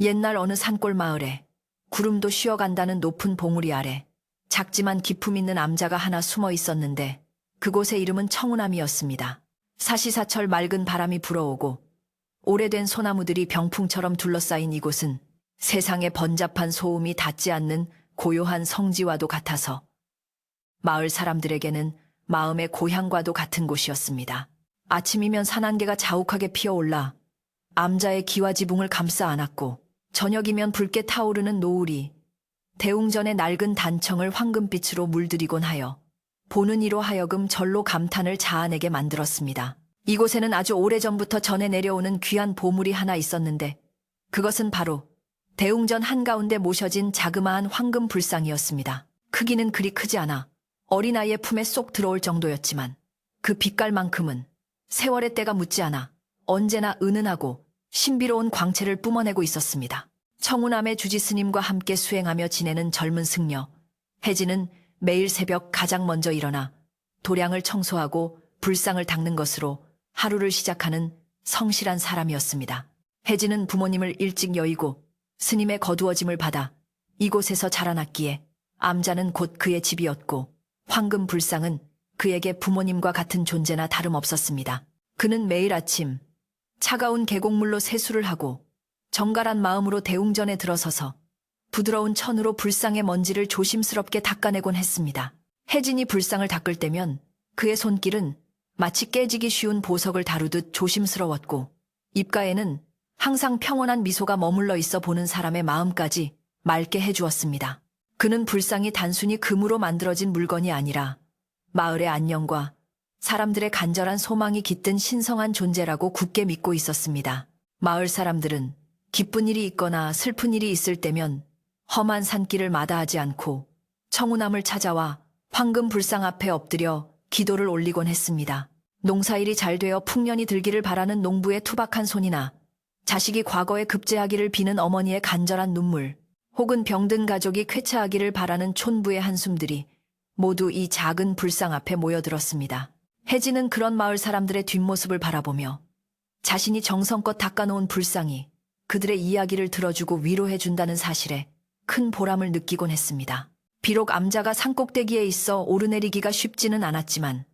옛날 어느 산골 마을에 구름도 쉬어간다는 높은 봉우리 아래 작지만 기품 있는 암자가 하나 숨어 있었는데 그곳의 이름은 청운암이었습니다. 사시사철 맑은 바람이 불어오고 오래된 소나무들이 병풍처럼 둘러싸인 이곳은 세상에 번잡한 소음이 닿지 않는 고요한 성지와도 같아서 마을 사람들에게는 마음의 고향과도 같은 곳이었습니다. 아침이면 산안개가 자욱하게 피어올라 암자의 기와 지붕을 감싸 안았고 저녁이면 붉게 타오르는 노을이 대웅전의 낡은 단청을 황금빛으로 물들이곤 하여 보는 이로 하여금 절로 감탄을 자아내게 만들었습니다. 이곳에는 아주 오래전부터 전해 내려오는 귀한 보물이 하나 있었는데 그것은 바로 대웅전 한가운데 모셔진 자그마한 황금 불상이었습니다. 크기는 그리 크지 않아 어린아이의 품에 쏙 들어올 정도였지만 그 빛깔만큼은 세월의 때가 묻지 않아 언제나 은은하고 신비로운 광채를 뿜어내고 있었습니다. 청운암의 주지스님과 함께 수행하며 지내는 젊은 승려 혜진은 매일 새벽 가장 먼저 일어나 도량을 청소하고 불상을 닦는 것으로 하루를 시작하는 성실한 사람이었습니다. 혜진은 부모님을 일찍 여의고 스님의 거두어짐을 받아 이곳에서 자라났기에 암자는 곧 그의 집이었고 황금 불상은 그에게 부모님과 같은 존재나 다름없었습니다. 그는 매일 아침 차가운 계곡물로 세수를 하고 정갈한 마음으로 대웅전에 들어서서 부드러운 천으로 불상의 먼지를 조심스럽게 닦아내곤 했습니다. 혜진이 불상을 닦을 때면 그의 손길은 마치 깨지기 쉬운 보석을 다루듯 조심스러웠고 입가에는 항상 평온한 미소가 머물러 있어 보는 사람의 마음까지 맑게 해주었습니다. 그는 불상이 단순히 금으로 만들어진 물건이 아니라 마을의 안녕과 사람들의 간절한 소망이 깃든 신성한 존재라고 굳게 믿고 있었습니다. 마을 사람들은 기쁜 일이 있거나 슬픈 일이 있을 때면 험한 산길을 마다하지 않고 청운암을 찾아와 황금 불상 앞에 엎드려 기도를 올리곤 했습니다. 농사일이 잘 되어 풍년이 들기를 바라는 농부의 투박한 손이나 자식이 과거에 급제하기를 비는 어머니의 간절한 눈물, 혹은 병든 가족이 쾌차하기를 바라는 촌부의 한숨들이 모두 이 작은 불상 앞에 모여들었습니다. 혜진은 그런 마을 사람들의 뒷모습을 바라보며 자신이 정성껏 닦아놓은 불상이 그들의 이야기를 들어주고 위로해준다는 사실에 큰 보람을 느끼곤 했습니다. 비록 암자가 산꼭대기에 있어 오르내리기가 쉽지는 않았지만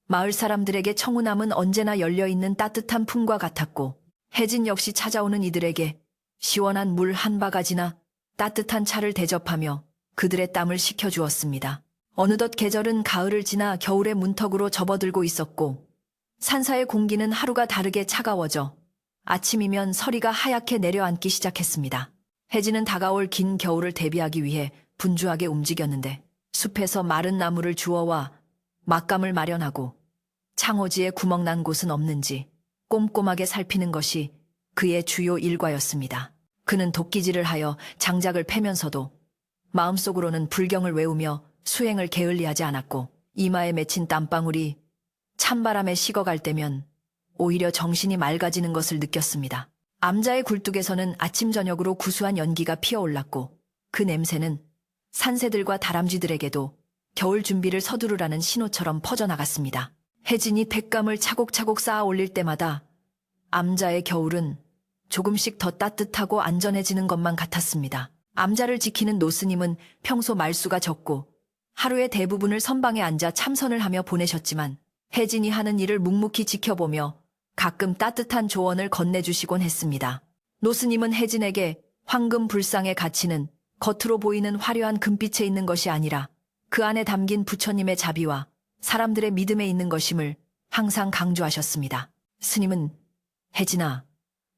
마을 사람들에게 청운암은 언제나 열려있는 따뜻한 품과 같았고 혜진 역시 찾아오는 이들에게 시원한 물 한 바가지나 따뜻한 차를 대접하며 그들의 땀을 식혀주었습니다. 어느덧 계절은 가을을 지나 겨울의 문턱으로 접어들고 있었고 산사의 공기는 하루가 다르게 차가워져 아침이면 서리가 하얗게 내려앉기 시작했습니다. 혜진은 다가올 긴 겨울을 대비하기 위해 분주하게 움직였는데 숲에서 마른 나무를 주워와 막감을 마련하고 창호지에 구멍난 곳은 없는지 꼼꼼하게 살피는 것이 그의 주요 일과였습니다. 그는 도끼질을 하여 장작을 패면서도 마음속으로는 불경을 외우며 수행을 게을리하지 않았고 이마에 맺힌 땀방울이 찬바람에 식어갈 때면 오히려 정신이 맑아지는 것을 느꼈습니다. 암자의 굴뚝에서는 아침 저녁으로 구수한 연기가 피어올랐고 그 냄새는 산새들과 다람쥐들에게도 겨울 준비를 서두르라는 신호처럼 퍼져나갔습니다. 혜진이 돛감을 차곡차곡 쌓아 올릴 때마다 암자의 겨울은 조금씩 더 따뜻하고 안전해지는 것만 같았습니다. 암자를 지키는 노스님은 평소 말수가 적고 하루의 대부분을 선방에 앉아 참선을 하며 보내셨지만 혜진이 하는 일을 묵묵히 지켜보며 가끔 따뜻한 조언을 건네주시곤 했습니다. 노스님은 혜진에게 황금 불상의 가치는 겉으로 보이는 화려한 금빛에 있는 것이 아니라 그 안에 담긴 부처님의 자비와 사람들의 믿음에 있는 것임을 항상 강조하셨습니다. 스님은 혜진아,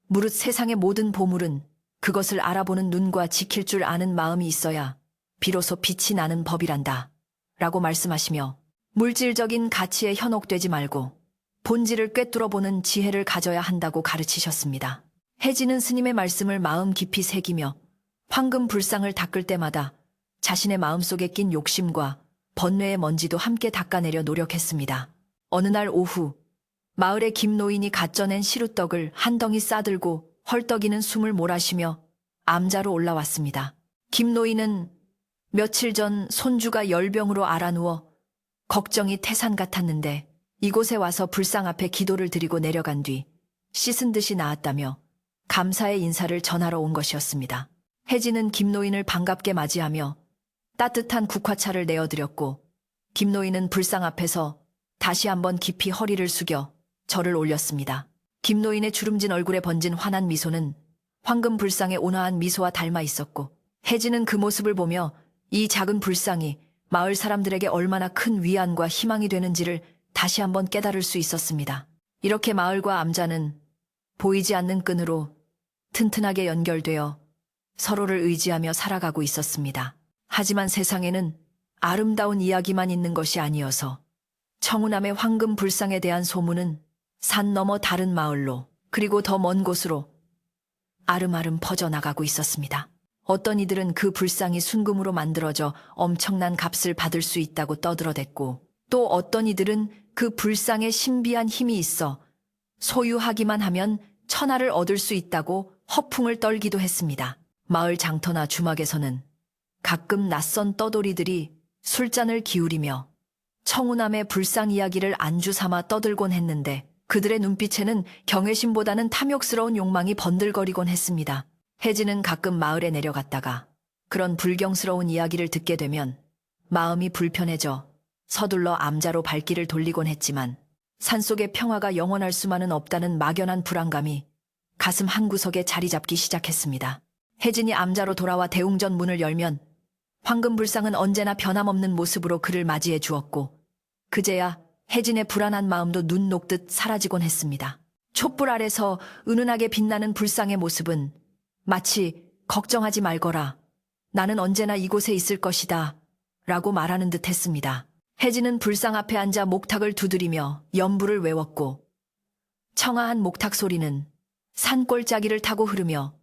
무릇 세상의 모든 보물은 그것을 알아보는 눈과 지킬 줄 아는 마음이 있어야 비로소 빛이 나는 법이란다 라고 말씀하시며 물질적인 가치에 현혹되지 말고 본질을 꿰뚫어보는 지혜를 가져야 한다고 가르치셨습니다. 혜진은 스님의 말씀을 마음 깊이 새기며 황금 불상을 닦을 때마다 자신의 마음속에 낀 욕심과 번뇌의 먼지도 함께 닦아내려 노력했습니다. 어느 날 오후 마을의 김노인이 갓 쪄낸 시루떡을 한 덩이 싸들고 헐떡이는 숨을 몰아쉬며 암자로 올라왔습니다. 김노인은 며칠 전 손주가 열병으로 앓아누워 걱정이 태산 같았는데 이곳에 와서 불상 앞에 기도를 드리고 내려간 뒤 씻은 듯이 나았다며 감사의 인사를 전하러 온 것이었습니다. 혜진은 김노인을 반갑게 맞이하며 따뜻한 국화차를 내어드렸고 김노인은 불상 앞에서 다시 한번 깊이 허리를 숙여 절을 올렸습니다. 김노인의 주름진 얼굴에 번진 환한 미소는 황금 불상의 온화한 미소와 닮아 있었고 혜진은 그 모습을 보며 이 작은 불상이 마을 사람들에게 얼마나 큰 위안과 희망이 되는지를 다시 한번 깨달을 수 있었습니다. 이렇게 마을과 암자는 보이지 않는 끈으로 튼튼하게 연결되어 서로를 의지하며 살아가고 있었습니다. 하지만 세상에는 아름다운 이야기만 있는 것이 아니어서 청운암의 황금 불상에 대한 소문은 산 너머 다른 마을로 그리고 더 먼 곳으로 아름아름 퍼져나가고 있었습니다. 어떤 이들은 그 불상이 순금으로 만들어져 엄청난 값을 받을 수 있다고 떠들어댔고 또 어떤 이들은 그 불상에 신비한 힘이 있어 소유하기만 하면 천하를 얻을 수 있다고 허풍을 떨기도 했습니다. 마을 장터나 주막에서는 가끔 낯선 떠돌이들이 술잔을 기울이며 청운암의 불상 이야기를 안주 삼아 떠들곤 했는데 그들의 눈빛에는 경외심보다는 탐욕스러운 욕망이 번들거리곤 했습니다. 혜진은 가끔 마을에 내려갔다가 그런 불경스러운 이야기를 듣게 되면 마음이 불편해져 서둘러 암자로 발길을 돌리곤 했지만 산속의 평화가 영원할 수만은 없다는 막연한 불안감이 가슴 한구석에 자리 잡기 시작했습니다. 혜진이 암자로 돌아와 대웅전 문을 열면 황금불상은 언제나 변함없는 모습으로 그를 맞이해 주었고 그제야 혜진의 불안한 마음도 눈 녹듯 사라지곤 했습니다. 촛불 아래서 은은하게 빛나는 불상의 모습은 마치 걱정하지 말거라. 나는 언제나 이곳에 있을 것이다. 라고 말하는 듯 했습니다. 혜진은 불상 앞에 앉아 목탁을 두드리며 연부를 외웠고 청아한 목탁 소리는 산골짜기를 타고 흐르며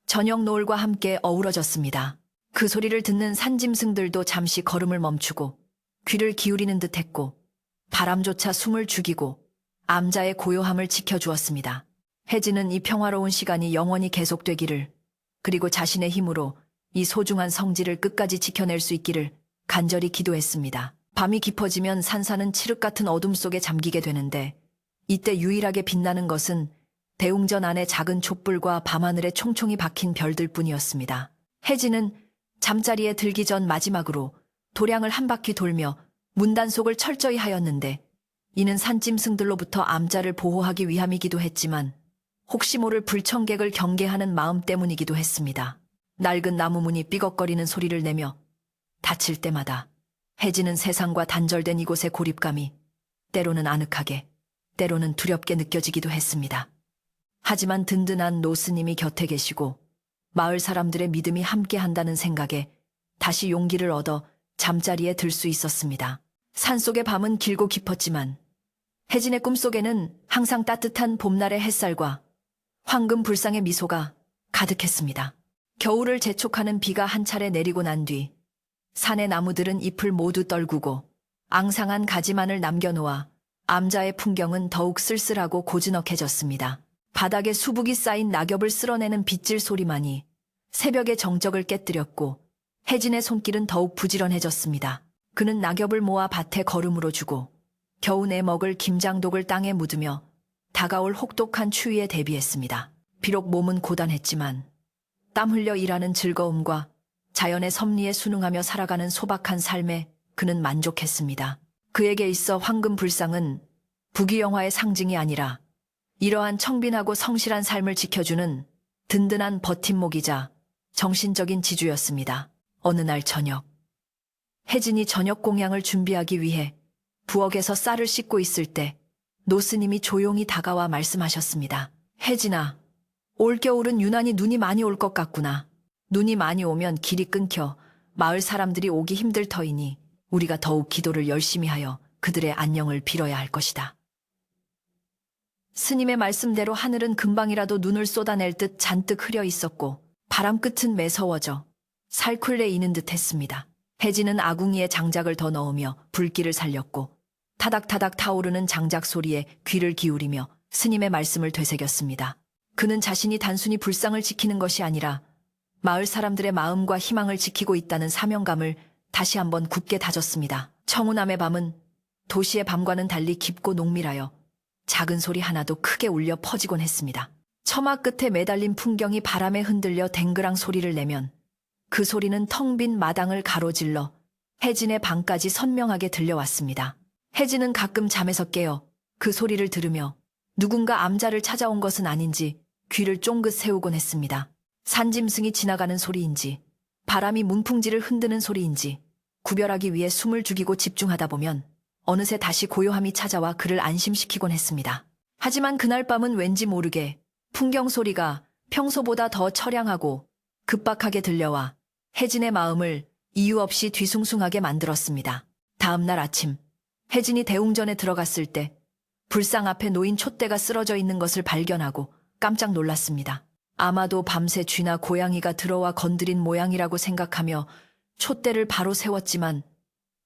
저녁 노을과 함께 어우러졌습니다. 그 소리를 듣는 산짐승들도 잠시 걸음을 멈추고 귀를 기울이는 듯 했고 바람조차 숨을 죽이고 암자의 고요함을 지켜주었습니다. 혜진은 이 평화로운 시간이 영원히 계속되기를 그리고 자신의 힘으로 이 소중한 성지를 끝까지 지켜낼 수 있기를 간절히 기도했습니다. 밤이 깊어지면 산사는 칠흑 같은 어둠 속에 잠기게 되는데 이때 유일하게 빛나는 것은 대웅전 안의 작은 촛불과 밤하늘에 총총히 박힌 별들뿐이었습니다. 혜진은 잠자리에 들기 전 마지막으로 도량을 한 바퀴 돌며 문단속을 철저히 하였는데 이는 산짐승들로부터 암자를 보호하기 위함이기도 했지만 혹시 모를 불청객을 경계하는 마음 때문이기도 했습니다. 낡은 나무문이 삐걱거리는 소리를 내며 닫힐 때마다 혜진은 세상과 단절된 이곳의 고립감이 때로는 아늑하게 때로는 두렵게 느껴지기도 했습니다. 하지만 든든한 노스님이 곁에 계시고 마을 사람들의 믿음이 함께한다는 생각에 다시 용기를 얻어 잠자리에 들 수 있었습니다. 산속의 밤은 길고 깊었지만 혜진의 꿈속에는 항상 따뜻한 봄날의 햇살과 황금 불상의 미소가 가득했습니다. 겨울을 재촉하는 비가 한 차례 내리고 난 뒤 산의 나무들은 잎을 모두 떨구고 앙상한 가지만을 남겨놓아 암자의 풍경은 더욱 쓸쓸하고 고즈넉해졌습니다. 바닥에 수북이 쌓인 낙엽을 쓸어내는 빗질 소리만이 새벽의 정적을 깨뜨렸고 혜진의 손길은 더욱 부지런해졌습니다. 그는 낙엽을 모아 밭에 거름으로 주고 겨우 내 먹을 김장독을 땅에 묻으며 다가올 혹독한 추위에 대비했습니다. 비록 몸은 고단했지만 땀 흘려 일하는 즐거움과 자연의 섭리에 순응하며 살아가는 소박한 삶에 그는 만족했습니다. 그에게 있어 황금 불상은 부귀영화의 상징이 아니라 이러한 청빈하고 성실한 삶을 지켜주는 든든한 버팀목이자 정신적인 지주였습니다. 어느 날 저녁, 혜진이 저녁 공양을 준비하기 위해 부엌에서 쌀을 씻고 있을 때 노스님이 조용히 다가와 말씀하셨습니다. 혜진아, 올겨울은 유난히 눈이 많이 올 것 같구나. 눈이 많이 오면 길이 끊겨 마을 사람들이 오기 힘들 터이니 우리가 더욱 기도를 열심히 하여 그들의 안녕을 빌어야 할 것이다. 스님의 말씀대로 하늘은 금방이라도 눈을 쏟아낼 듯 잔뜩 흐려 있었고 바람 끝은 매서워져 살쿨레이는 듯 했습니다. 혜진은 아궁이에 장작을 더 넣으며 불길을 살렸고 타닥타닥 타오르는 장작 소리에 귀를 기울이며 스님의 말씀을 되새겼습니다. 그는 자신이 단순히 불상을 지키는 것이 아니라 마을 사람들의 마음과 희망을 지키고 있다는 사명감을 다시 한번 굳게 다졌습니다. 청운암의 밤은 도시의 밤과는 달리 깊고 농밀하여 작은 소리 하나도 크게 울려 퍼지곤 했습니다. 처마 끝에 매달린 풍경이 바람에 흔들려 댕그랑 소리를 내면 그 소리는 텅 빈 마당을 가로질러 혜진의 방까지 선명하게 들려왔습니다. 혜진은 가끔 잠에서 깨어 그 소리를 들으며 누군가 암자를 찾아온 것은 아닌지 귀를 쫑긋 세우곤 했습니다. 산짐승이 지나가는 소리인지 바람이 문풍지를 흔드는 소리인지 구별하기 위해 숨을 죽이고 집중하다 보면 어느새 다시 고요함이 찾아와 그를 안심시키곤 했습니다. 하지만 그날 밤은 왠지 모르게 풍경 소리가 평소보다 더 처량하고 급박하게 들려와 혜진의 마음을 이유 없이 뒤숭숭하게 만들었습니다. 다음 날 아침 혜진이 대웅전에 들어갔을 때 불상 앞에 놓인 촛대가 쓰러져 있는 것을 발견하고 깜짝 놀랐습니다. 아마도 밤새 쥐나 고양이가 들어와 건드린 모양이라고 생각하며 촛대를 바로 세웠지만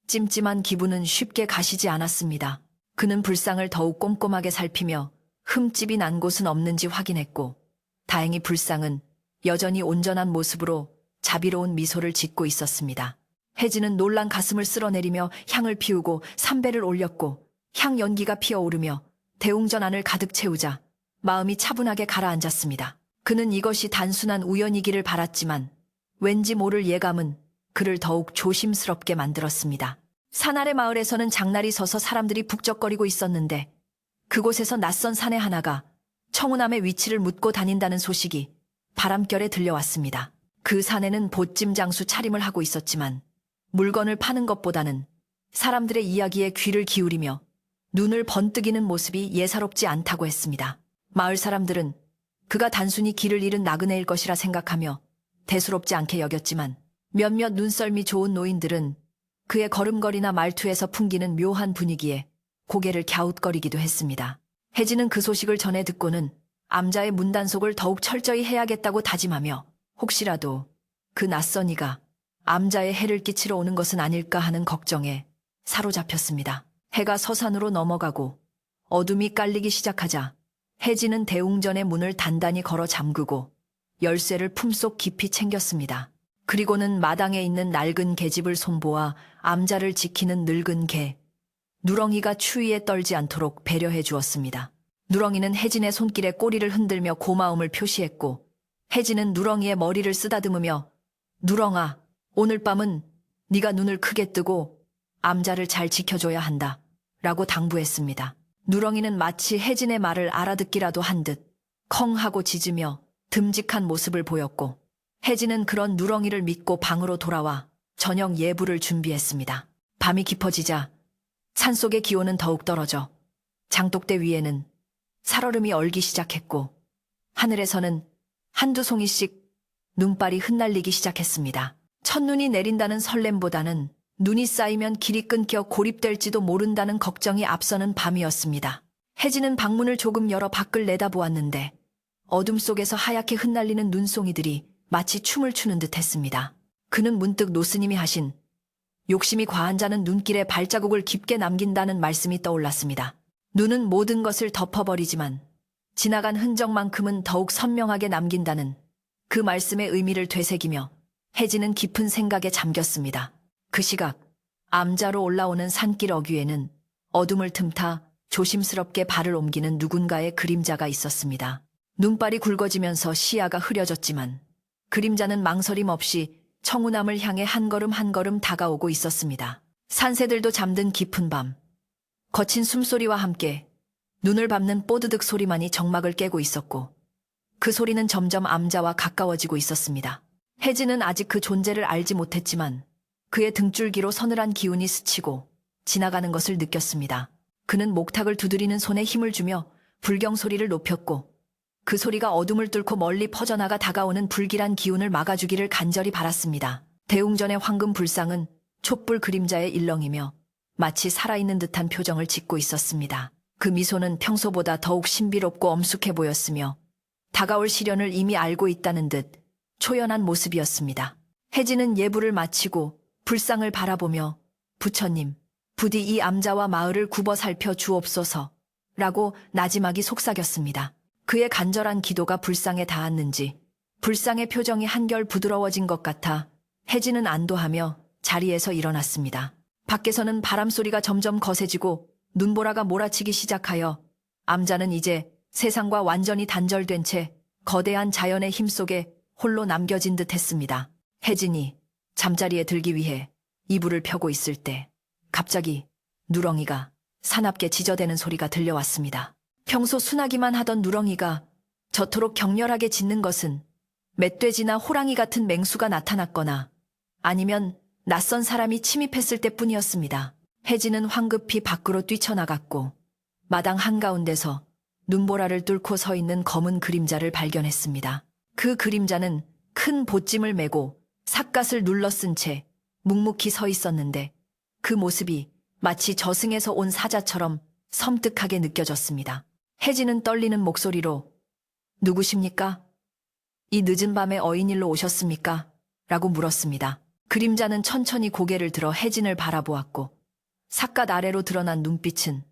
찜찜한 기분은 쉽게 가시지 않았습니다. 그는 불상을 더욱 꼼꼼하게 살피며 흠집이 난 곳은 없는지 확인했고 다행히 불상은 여전히 온전한 모습으로 자비로운 미소를 짓고 있었습니다. 혜진은 놀란 가슴을 쓸어내리며 향을 피우고 삼배를 올렸고 향 연기가 피어오르며 대웅전 안을 가득 채우자 마음이 차분하게 가라앉았습니다. 그는 이것이 단순한 우연이기를 바랐지만 왠지 모를 예감은 그를 더욱 조심스럽게 만들었습니다. 산 아래 마을에서는 장날이 서서 사람들이 북적거리고 있었는데 그곳에서 낯선 사내 하나가 청운함의 위치를 묻고 다닌다는 소식이 바람결에 들려왔습니다. 그 사내는 보찜 장수 차림을 하고 있었지만 물건을 파는 것보다는 사람들의 이야기에 귀를 기울이며 눈을 번뜩이는 모습이 예사롭지 않다고 했습니다. 마을 사람들은 그가 단순히 길을 잃은 나그네일 것이라 생각하며 대수롭지 않게 여겼지만 몇몇 눈썰미 좋은 노인들은 그의 걸음걸이나 말투에서 풍기는 묘한 분위기에 고개를 갸웃거리기도 했습니다. 혜진은 그 소식을 전해 듣고는 암자의 문단속을 더욱 철저히 해야겠다고 다짐하며 혹시라도 그 낯선 이가 암자의 해를 끼치러 오는 것은 아닐까 하는 걱정에 사로잡혔습니다. 해가 서산으로 넘어가고 어둠이 깔리기 시작하자 혜진은 대웅전의 문을 단단히 걸어 잠그고 열쇠를 품속 깊이 챙겼습니다. 그리고는 마당에 있는 낡은 계집을 손보아 암자를 지키는 늙은 개, 누렁이가 추위에 떨지 않도록 배려해 주었습니다. 누렁이는 혜진의 손길에 꼬리를 흔들며 고마움을 표시했고 혜진은 누렁이의 머리를 쓰다듬으며 누렁아, 오늘 밤은 네가 눈을 크게 뜨고 암자를 잘 지켜줘야 한다 라고 당부했습니다. 누렁이는 마치 혜진의 말을 알아듣기라도 한 듯 컹 하고 짖으며 듬직한 모습을 보였고 혜진은 그런 누렁이를 믿고 방으로 돌아와 저녁 예불을 준비했습니다. 밤이 깊어지자 산속의 기온은 더욱 떨어져 장독대 위에는 살얼음이 얼기 시작했고 하늘에서는 한두 송이씩 눈발이 흩날리기 시작했습니다. 첫눈이 내린다는 설렘보다는 눈이 쌓이면 길이 끊겨 고립될지도 모른다는 걱정이 앞서는 밤이었습니다. 혜진은 방문을 조금 열어 밖을 내다보았는데 어둠 속에서 하얗게 흩날리는 눈송이들이 마치 춤을 추는 듯 했습니다. 그는 문득 노스님이 하신 욕심이 과한 자는 눈길에 발자국을 깊게 남긴다는 말씀이 떠올랐습니다. 눈은 모든 것을 덮어버리지만 지나간 흔적만큼은 더욱 선명하게 남긴다는 그 말씀의 의미를 되새기며 혜진은 깊은 생각에 잠겼습니다. 그 시각 암자로 올라오는 산길 어귀에는 어둠을 틈타 조심스럽게 발을 옮기는 누군가의 그림자가 있었습니다. 눈발이 굵어지면서 시야가 흐려졌지만 그림자는 망설임 없이 청운함을 향해 한 걸음 한 걸음 다가오고 있었습니다. 산새들도 잠든 깊은 밤, 거친 숨소리와 함께 눈을 밟는 뽀드득 소리만이 정막을 깨고 있었고 그 소리는 점점 암자와 가까워지고 있었습니다. 혜진은 아직 그 존재를 알지 못했지만 그의 등줄기로 서늘한 기운이 스치고 지나가는 것을 느꼈습니다. 그는 목탁을 두드리는 손에 힘을 주며 불경 소리를 높였고 그 소리가 어둠을 뚫고 멀리 퍼져나가 다가오는 불길한 기운을 막아주기를 간절히 바랐습니다. 대웅전의 황금 불상은 촛불 그림자에 일렁이며 마치 살아있는 듯한 표정을 짓고 있었습니다. 그 미소는 평소보다 더욱 신비롭고 엄숙해 보였으며 다가올 시련을 이미 알고 있다는 듯 초연한 모습이었습니다. 혜진은 예불을 마치고 불상을 바라보며 부처님, 부디 이 암자와 마을을 굽어 살펴 주옵소서 라고 나지막이 속삭였습니다. 그의 간절한 기도가 불상에 닿았는지 불상의 표정이 한결 부드러워진 것 같아 혜진은 안도하며 자리에서 일어났습니다. 밖에서는 바람소리가 점점 거세지고 눈보라가 몰아치기 시작하여 암자는 이제 세상과 완전히 단절된 채 거대한 자연의 힘 속에 홀로 남겨진 듯 했습니다. 혜진이 잠자리에 들기 위해 이불을 펴고 있을 때 갑자기 누렁이가 사납게 짖어대는 소리가 들려왔습니다. 평소 순하기만 하던 누렁이가 저토록 격렬하게 짖는 것은 멧돼지나 호랑이 같은 맹수가 나타났거나 아니면 낯선 사람이 침입했을 때뿐이었습니다. 혜진은 황급히 밖으로 뛰쳐나갔고 마당 한가운데서 눈보라를 뚫고 서 있는 검은 그림자를 발견했습니다. 그 그림자는 큰 보찜을 메고 삿갓을 눌러쓴 채 묵묵히 서 있었는데 그 모습이 마치 저승에서 온 사자처럼 섬뜩하게 느껴졌습니다. 혜진은 떨리는 목소리로 누구십니까? 이 늦은 밤에 어인일로 오셨습니까? 라고 물었습니다. 그림자는 천천히 고개를 들어 혜진을 바라보았고 삿갓 아래로 드러난 눈빛은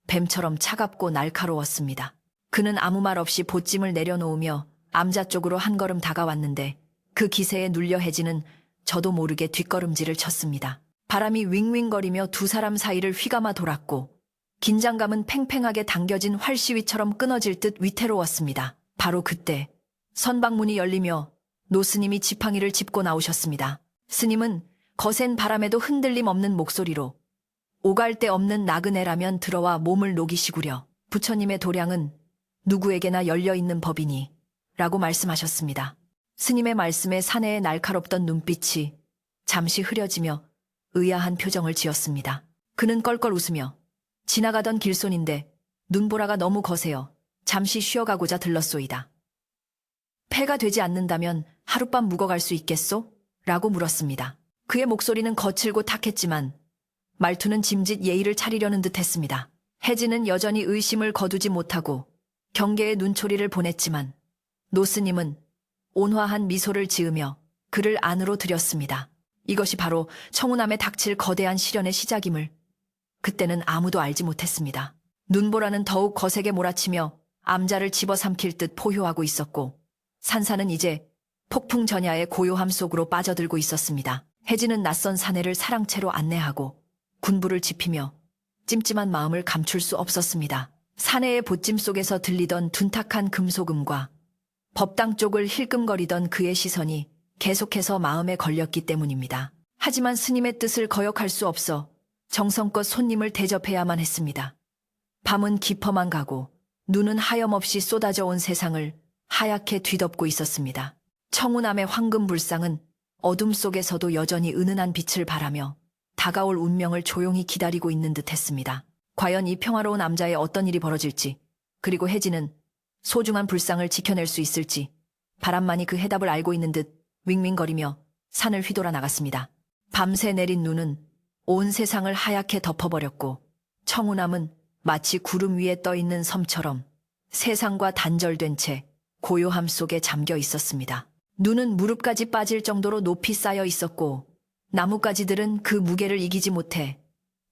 뱀처럼 차갑고 날카로웠습니다. 그는 아무 말 없이 보찜을 내려놓으며 암자 쪽으로 한 걸음 다가왔는데 그 기세에 눌려 혜진은 저도 모르게 뒷걸음질을 쳤습니다. 바람이 윙윙거리며 두 사람 사이를 휘감아 돌았고 긴장감은 팽팽하게 당겨진 활시위처럼 끊어질 듯 위태로웠습니다. 바로 그때 선방문이 열리며 노스님이 지팡이를 짚고 나오셨습니다. 스님은 거센 바람에도 흔들림 없는 목소리로 오갈 데 없는 나그네라면 들어와 몸을 녹이시구려. 부처님의 도량은 누구에게나 열려있는 법이니 라고 말씀하셨습니다. 스님의 말씀에 사내의 날카롭던 눈빛이 잠시 흐려지며 의아한 표정을 지었습니다. 그는 껄껄 웃으며 지나가던 길손인데 눈보라가 너무 거세요. 잠시 쉬어가고자 들렀소이다. 폐가 되지 않는다면 하룻밤 묵어갈 수 있겠소? 라고 물었습니다. 그의 목소리는 거칠고 탁했지만 말투는 짐짓 예의를 차리려는 듯 했습니다. 혜진은 여전히 의심을 거두지 못하고 경계의 눈초리를 보냈지만 노스님은 온화한 미소를 지으며 그를 안으로 들였습니다. 이것이 바로 청운함에 닥칠 거대한 시련의 시작임을 그때는 아무도 알지 못했습니다. 눈보라는 더욱 거세게 몰아치며 암자를 집어삼킬 듯 포효하고 있었고 산사는 이제 폭풍 전야의 고요함 속으로 빠져들고 있었습니다. 혜진은 낯선 사내를 사랑채로 안내하고 군부를 지피며 찜찜한 마음을 감출 수 없었습니다. 사내의 보찜 속에서 들리던 둔탁한 금소금과 법당 쪽을 힐끔거리던 그의 시선이 계속해서 마음에 걸렸기 때문입니다. 하지만 스님의 뜻을 거역할 수 없어 정성껏 손님을 대접해야만 했습니다. 밤은 깊어만 가고 눈은 하염없이 쏟아져 온 세상을 하얗게 뒤덮고 있었습니다. 청운암의 황금 불상은 어둠 속에서도 여전히 은은한 빛을 발하며 다가올 운명을 조용히 기다리고 있는 듯 했습니다. 과연 이 평화로운 암자에 어떤 일이 벌어질지, 그리고 혜진은 소중한 불상을 지켜낼 수 있을지 바람만이 그 해답을 알고 있는 듯 윙윙거리며 산을 휘돌아 나갔습니다. 밤새 내린 눈은 온 세상을 하얗게 덮어버렸고 청운암은 마치 구름 위에 떠있는 섬처럼 세상과 단절된 채 고요함 속에 잠겨 있었습니다. 눈은 무릎까지 빠질 정도로 높이 쌓여 있었고 나뭇가지들은 그 무게를 이기지 못해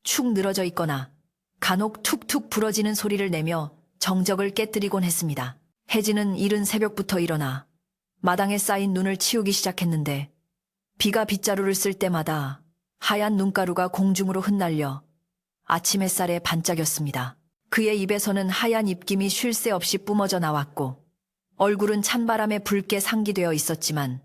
축 늘어져 있거나 간혹 툭툭 부러지는 소리를 내며 정적을 깨뜨리곤 했습니다. 혜진은 이른 새벽부터 일어나 마당에 쌓인 눈을 치우기 시작했는데 비가 빗자루를 쓸 때마다 하얀 눈가루가 공중으로 흩날려 아침 햇살에 반짝였습니다. 그의 입에서는 하얀 입김이 쉴 새 없이 뿜어져 나왔고 얼굴은 찬바람에 붉게 상기되어 있었지만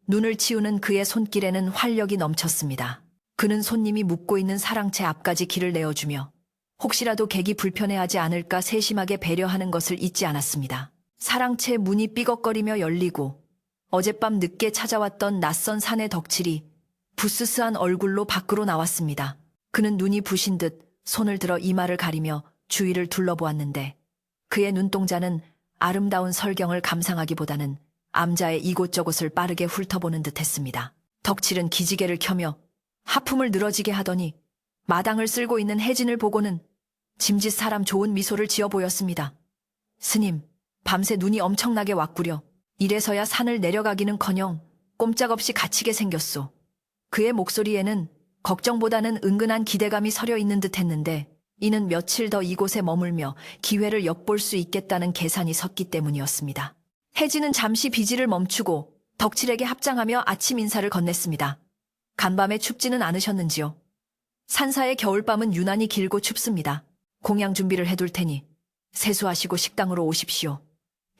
눈을 치우는 그의 손길에는 활력이 넘쳤습니다. 그는 손님이 묵고 있는 사랑채 앞까지 길을 내어주며 혹시라도 객이 불편해하지 않을까 세심하게 배려하는 것을 잊지 않았습니다. 사랑채 문이 삐걱거리며 열리고 어젯밤 늦게 찾아왔던 낯선 사내 덕칠이 부스스한 얼굴로 밖으로 나왔습니다. 그는 눈이 부신 듯 손을 들어 이마를 가리며 주위를 둘러보았는데 그의 눈동자는 아름다운 설경을 감상하기보다는 암자의 이곳저곳을 빠르게 훑어보는 듯 했습니다. 덕칠은 기지개를 켜며 하품을 늘어지게 하더니 마당을 쓸고 있는 혜진을 보고는 짐짓 사람 좋은 미소를 지어 보였습니다. 스님, 밤새 눈이 엄청나게 왔구려. 이래서야 산을 내려가기는커녕 꼼짝없이 갇히게 생겼소. 그의 목소리에는 걱정보다는 은근한 기대감이 서려 있는 듯 했는데 이는 며칠 더 이곳에 머물며 기회를 엿볼 수 있겠다는 계산이 섰기 때문이었습니다. 혜진은 잠시 비지를 멈추고 덕칠에게 합장하며 아침 인사를 건넸습니다. 간밤에 춥지는 않으셨는지요? 산사의 겨울밤은 유난히 길고 춥습니다. 공양 준비를 해둘 테니 세수하시고 식당으로 오십시오.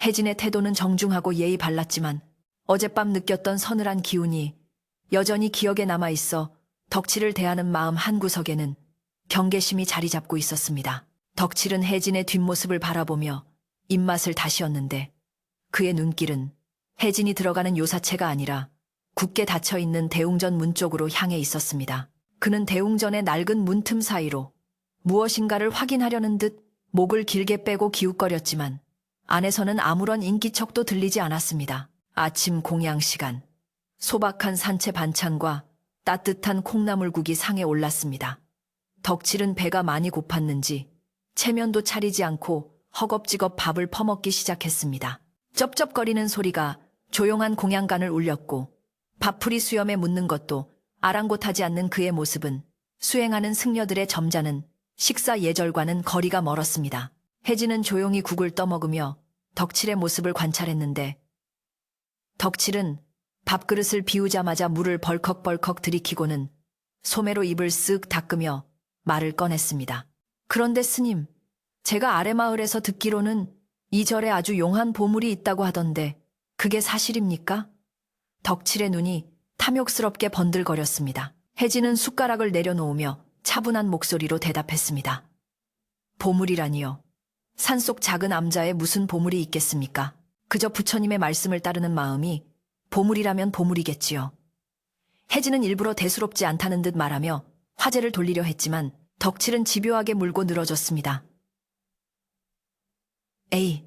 혜진의 태도는 정중하고 예의 발랐지만 어젯밤 느꼈던 서늘한 기운이 여전히 기억에 남아있어 덕칠을 대하는 마음 한구석에는 경계심이 자리 잡고 있었습니다. 덕칠은 혜진의 뒷모습을 바라보며 입맛을 다시었는데 그의 눈길은 혜진이 들어가는 요사체가 아니라 굳게 닫혀있는 대웅전 문 쪽으로 향해 있었습니다. 그는 대웅전의 낡은 문틈 사이로 무엇인가를 확인하려는 듯 목을 길게 빼고 기웃거렸지만 안에서는 아무런 인기척도 들리지 않았습니다. 아침 공양 시간, 소박한 산채 반찬과 따뜻한 콩나물국이 상에 올랐습니다. 덕칠은 배가 많이 고팠는지 체면도 차리지 않고 허겁지겁 밥을 퍼먹기 시작했습니다. 쩝쩝거리는 소리가 조용한 공양간을 울렸고 밥풀이 수염에 묻는 것도 아랑곳하지 않는 그의 모습은 수행하는 승려들의 점잖은 식사 예절과는 거리가 멀었습니다. 혜진은 조용히 국을 떠먹으며 덕칠의 모습을 관찰했는데 덕칠은 밥그릇을 비우자마자 물을 벌컥벌컥 들이키고는 소매로 입을 쓱 닦으며 말을 꺼냈습니다. 그런데 스님, 제가 아래마을에서 듣기로는 이 절에 아주 용한 보물이 있다고 하던데 그게 사실입니까? 덕칠의 눈이 탐욕스럽게 번들거렸습니다. 혜진은 숟가락을 내려놓으며 차분한 목소리로 대답했습니다. 보물이라니요. 산속 작은 암자에 무슨 보물이 있겠습니까? 그저 부처님의 말씀을 따르는 마음이 보물이라면 보물이겠지요. 혜진은 일부러 대수롭지 않다는 듯 말하며 화제를 돌리려 했지만 덕칠은 집요하게 물고 늘어졌습니다. 에이,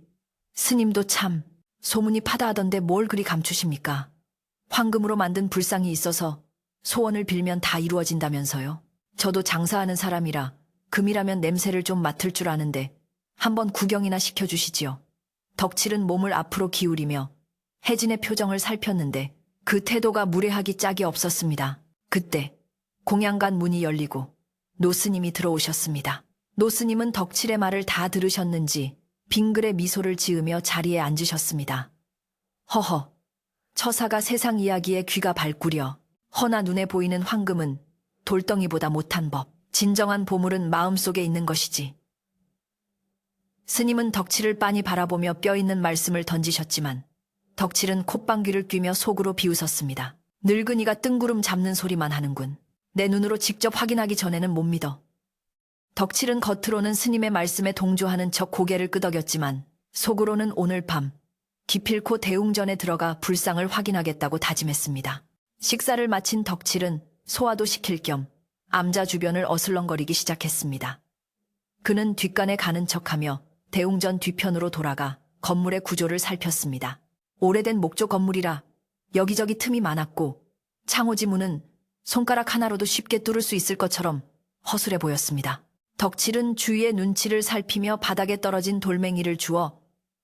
스님도 참 소문이 파다하던데 뭘 그리 감추십니까? 황금으로 만든 불상이 있어서 소원을 빌면 다 이루어진다면서요. 저도 장사하는 사람이라 금이라면 냄새를 좀 맡을 줄 아는데 한번 구경이나 시켜주시지요. 덕칠은 몸을 앞으로 기울이며 혜진의 표정을 살폈는데 그 태도가 무례하기 짝이 없었습니다. 그때 공양간 문이 열리고 노스님이 들어오셨습니다. 노스님은 덕칠의 말을 다 들으셨는지 빙글에 미소를 지으며 자리에 앉으셨습니다. 허허, 처사가 세상 이야기에 귀가 발구려. 허나 눈에 보이는 황금은 돌덩이보다 못한 법. 진정한 보물은 마음속에 있는 것이지. 스님은 덕칠을 빤히 바라보며 뼈있는 말씀을 던지셨지만 덕칠은 콧방귀를 뀌며 속으로 비웃었습니다. 늙은이가 뜬구름 잡는 소리만 하는군. 내 눈으로 직접 확인하기 전에는 못 믿어. 덕칠은 겉으로는 스님의 말씀에 동조하는 척 고개를 끄덕였지만 속으로는 오늘 밤 기필코 대웅전에 들어가 불상을 확인하겠다고 다짐했습니다. 식사를 마친 덕칠은 소화도 시킬 겸 암자 주변을 어슬렁거리기 시작했습니다. 그는 뒷간에 가는 척하며 대웅전 뒤편으로 돌아가 건물의 구조를 살폈습니다. 오래된 목조 건물이라 여기저기 틈이 많았고 창호지 문은 손가락 하나로도 쉽게 뚫을 수 있을 것처럼 허술해 보였습니다. 덕칠은 주위의 눈치를 살피며 바닥에 떨어진 돌멩이를 주워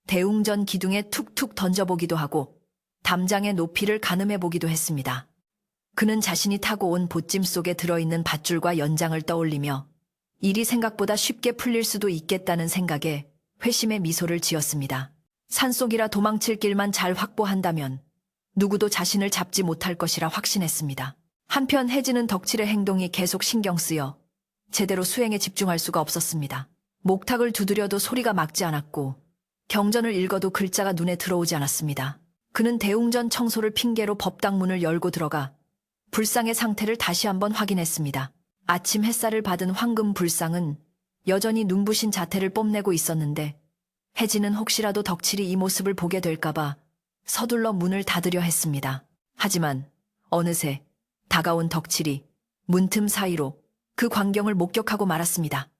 대웅전 기둥에 툭툭 던져보기도 하고 담장의 높이를 가늠해보기도 했습니다. 그는 자신이 타고 온 보찜 속에 들어있는 밧줄과 연장을 떠올리며 일이 생각보다 쉽게 풀릴 수도 있겠다는 생각에 회심의 미소를 지었습니다. 산속이라 도망칠 길만 잘 확보한다면 누구도 자신을 잡지 못할 것이라 확신했습니다. 한편 혜진은 덕칠의 행동이 계속 신경 쓰여 제대로 수행에 집중할 수가 없었습니다. 목탁을 두드려도 소리가 막지 않았고 경전을 읽어도 글자가 눈에 들어오지 않았습니다. 그는 대웅전 청소를 핑계로 법당 문을 열고 들어가 불상의 상태를 다시 한번 확인했습니다. 아침 햇살을 받은 황금 불상은 여전히 눈부신 자태를 뽐내고 있었는데 혜진은 혹시라도 덕칠이 이 모습을 보게 될까봐 서둘러 문을 닫으려 했습니다. 하지만 어느새 다가온 덕칠이 문틈 사이로 그 광경을 목격하고 말았습니다.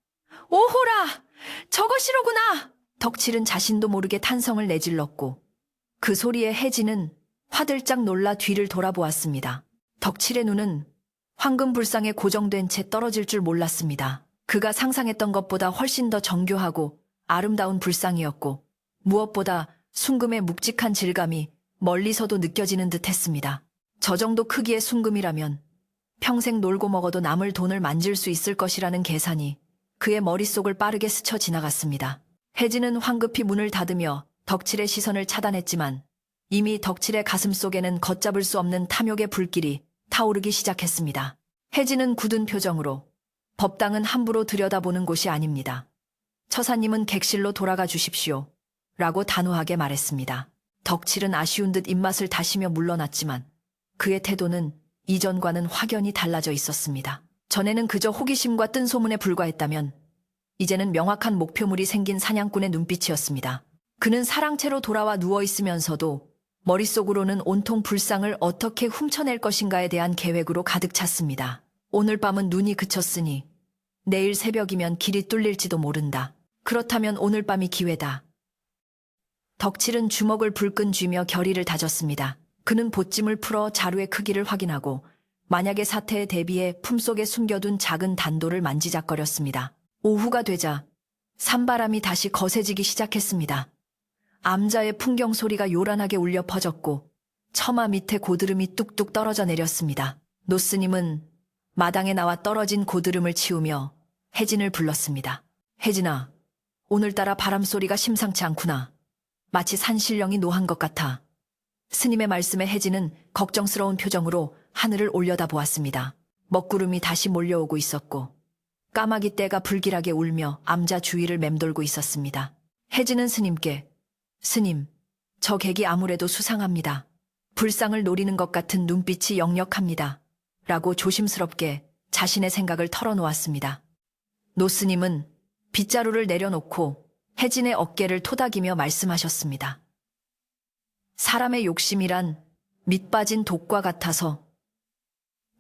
오호라! 저것이로구나! 덕칠은 자신도 모르게 탄성을 내질렀고 그 소리에 혜진은 화들짝 놀라 뒤를 돌아보았습니다. 덕칠의 눈은 황금 불상에 고정된 채 떨어질 줄 몰랐습니다. 그가 상상했던 것보다 훨씬 더 정교하고 아름다운 불상이었고 무엇보다 순금의 묵직한 질감이 멀리서도 느껴지는 듯 했습니다. 저 정도 크기의 순금이라면 평생 놀고 먹어도 남을 돈을 만질 수 있을 것이라는 계산이 그의 머릿속을 빠르게 스쳐 지나갔습니다. 혜진은 황급히 문을 닫으며 덕칠의 시선을 차단했지만 이미 덕칠의 가슴 속에는 걷잡을 수 없는 탐욕의 불길이 타오르기 시작했습니다. 혜진은 굳은 표정으로 법당은 함부로 들여다보는 곳이 아닙니다. 처사님은 객실로 돌아가 주십시오. 라고 단호하게 말했습니다. 덕칠은 아쉬운 듯 입맛을 다시며 물러났지만 그의 태도는 이전과는 확연히 달라져 있었습니다. 전에는 그저 호기심과 뜬 소문에 불과했다면 이제는 명확한 목표물이 생긴 사냥꾼의 눈빛이었습니다. 그는 사랑채로 돌아와 누워있으면서도 머릿속으로는 온통 불상을 어떻게 훔쳐낼 것인가에 대한 계획으로 가득 찼습니다. 오늘 밤은 눈이 그쳤으니 내일 새벽이면 길이 뚫릴지도 모른다. 그렇다면 오늘 밤이 기회다. 덕칠은 주먹을 불끈 쥐며 결의를 다졌습니다. 그는 보찜을 풀어 자루의 크기를 확인하고 만약의 사태에 대비해 품속에 숨겨둔 작은 단도를 만지작거렸습니다. 오후가 되자 산바람이 다시 거세지기 시작했습니다. 암자의 풍경 소리가 요란하게 울려 퍼졌고 처마 밑에 고드름이 뚝뚝 떨어져 내렸습니다. 노스님은 마당에 나와 떨어진 고드름을 치우며 혜진을 불렀습니다. 혜진아, 오늘따라 바람소리가 심상치 않구나. 마치 산신령이 노한 것 같아. 스님의 말씀에 혜진은 걱정스러운 표정으로 하늘을 올려다보았습니다. 먹구름이 다시 몰려오고 있었고 까마귀 떼가 불길하게 울며 암자 주위를 맴돌고 있었습니다. 혜진은 스님께 스님, 저 객이 아무래도 수상합니다. 불상을 노리는 것 같은 눈빛이 역력합니다. 라고 조심스럽게 자신의 생각을 털어놓았습니다. 노스님은 빗자루를 내려놓고 혜진의 어깨를 토닥이며 말씀하셨습니다. 사람의 욕심이란 밑빠진 독과 같아서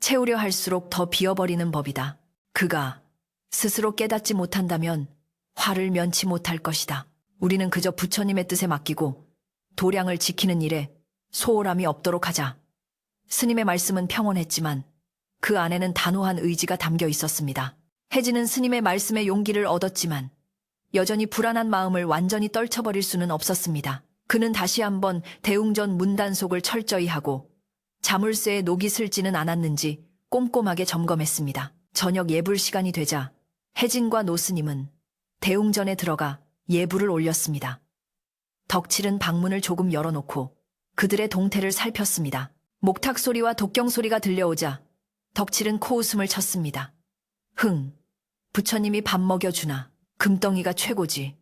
채우려 할수록 더 비어버리는 법이다. 그가 스스로 깨닫지 못한다면 화를 면치 못할 것이다. 우리는 그저 부처님의 뜻에 맡기고 도량을 지키는 일에 소홀함이 없도록 하자. 스님의 말씀은 평온했지만 그 안에는 단호한 의지가 담겨 있었습니다. 혜진은 스님의 말씀에 용기를 얻었지만 여전히 불안한 마음을 완전히 떨쳐버릴 수는 없었습니다. 그는 다시 한번 대웅전 문단속을 철저히 하고 자물쇠에 녹이 슬지는 않았는지 꼼꼼하게 점검했습니다. 저녁 예불 시간이 되자 혜진과 노스님은 대웅전에 들어가 예불을 올렸습니다. 덕칠은 방문을 조금 열어놓고 그들의 동태를 살폈습니다. 목탁 소리와 독경 소리가 들려오자 덕칠은 코웃음을 쳤습니다. 흥, 부처님이 밥 먹여주나. 금덩이가 최고지.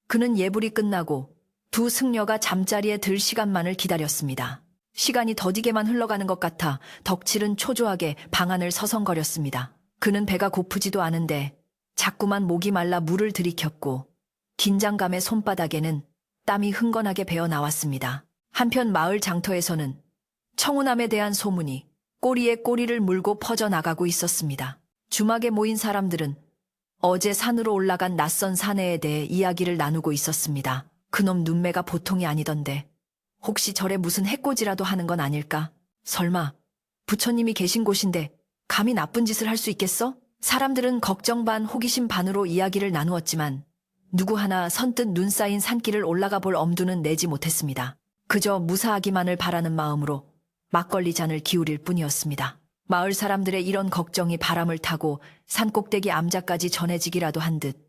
그는 예불이 끝나고 두 승려가 잠자리에 들 시간만을 기다렸습니다. 시간이 더디게만 흘러가는 것 같아 덕칠은 초조하게 방 안을 서성거렸습니다. 그는 배가 고프지도 않은데 자꾸만 목이 말라 물을 들이켰고 긴장감에 손바닥에는 땀이 흥건하게 배어 나왔습니다. 한편 마을 장터에서는 청운함에 대한 소문이 꼬리에 꼬리를 물고 퍼져나가고 있었습니다. 주막에 모인 사람들은 어제 산으로 올라간 낯선 사내에 대해 이야기를 나누고 있었습니다. 그놈 눈매가 보통이 아니던데 혹시 절에 무슨 해코지라도 하는 건 아닐까? 설마 부처님이 계신 곳인데 감히 나쁜 짓을 할 수 있겠어? 사람들은 걱정 반 호기심 반으로 이야기를 나누었지만 누구 하나 선뜻 눈 쌓인 산길을 올라가 볼 엄두는 내지 못했습니다. 그저 무사하기만을 바라는 마음으로 막걸리 잔을 기울일 뿐이었습니다. 마을 사람들의 이런 걱정이 바람을 타고 산꼭대기 암자까지 전해지기라도 한 듯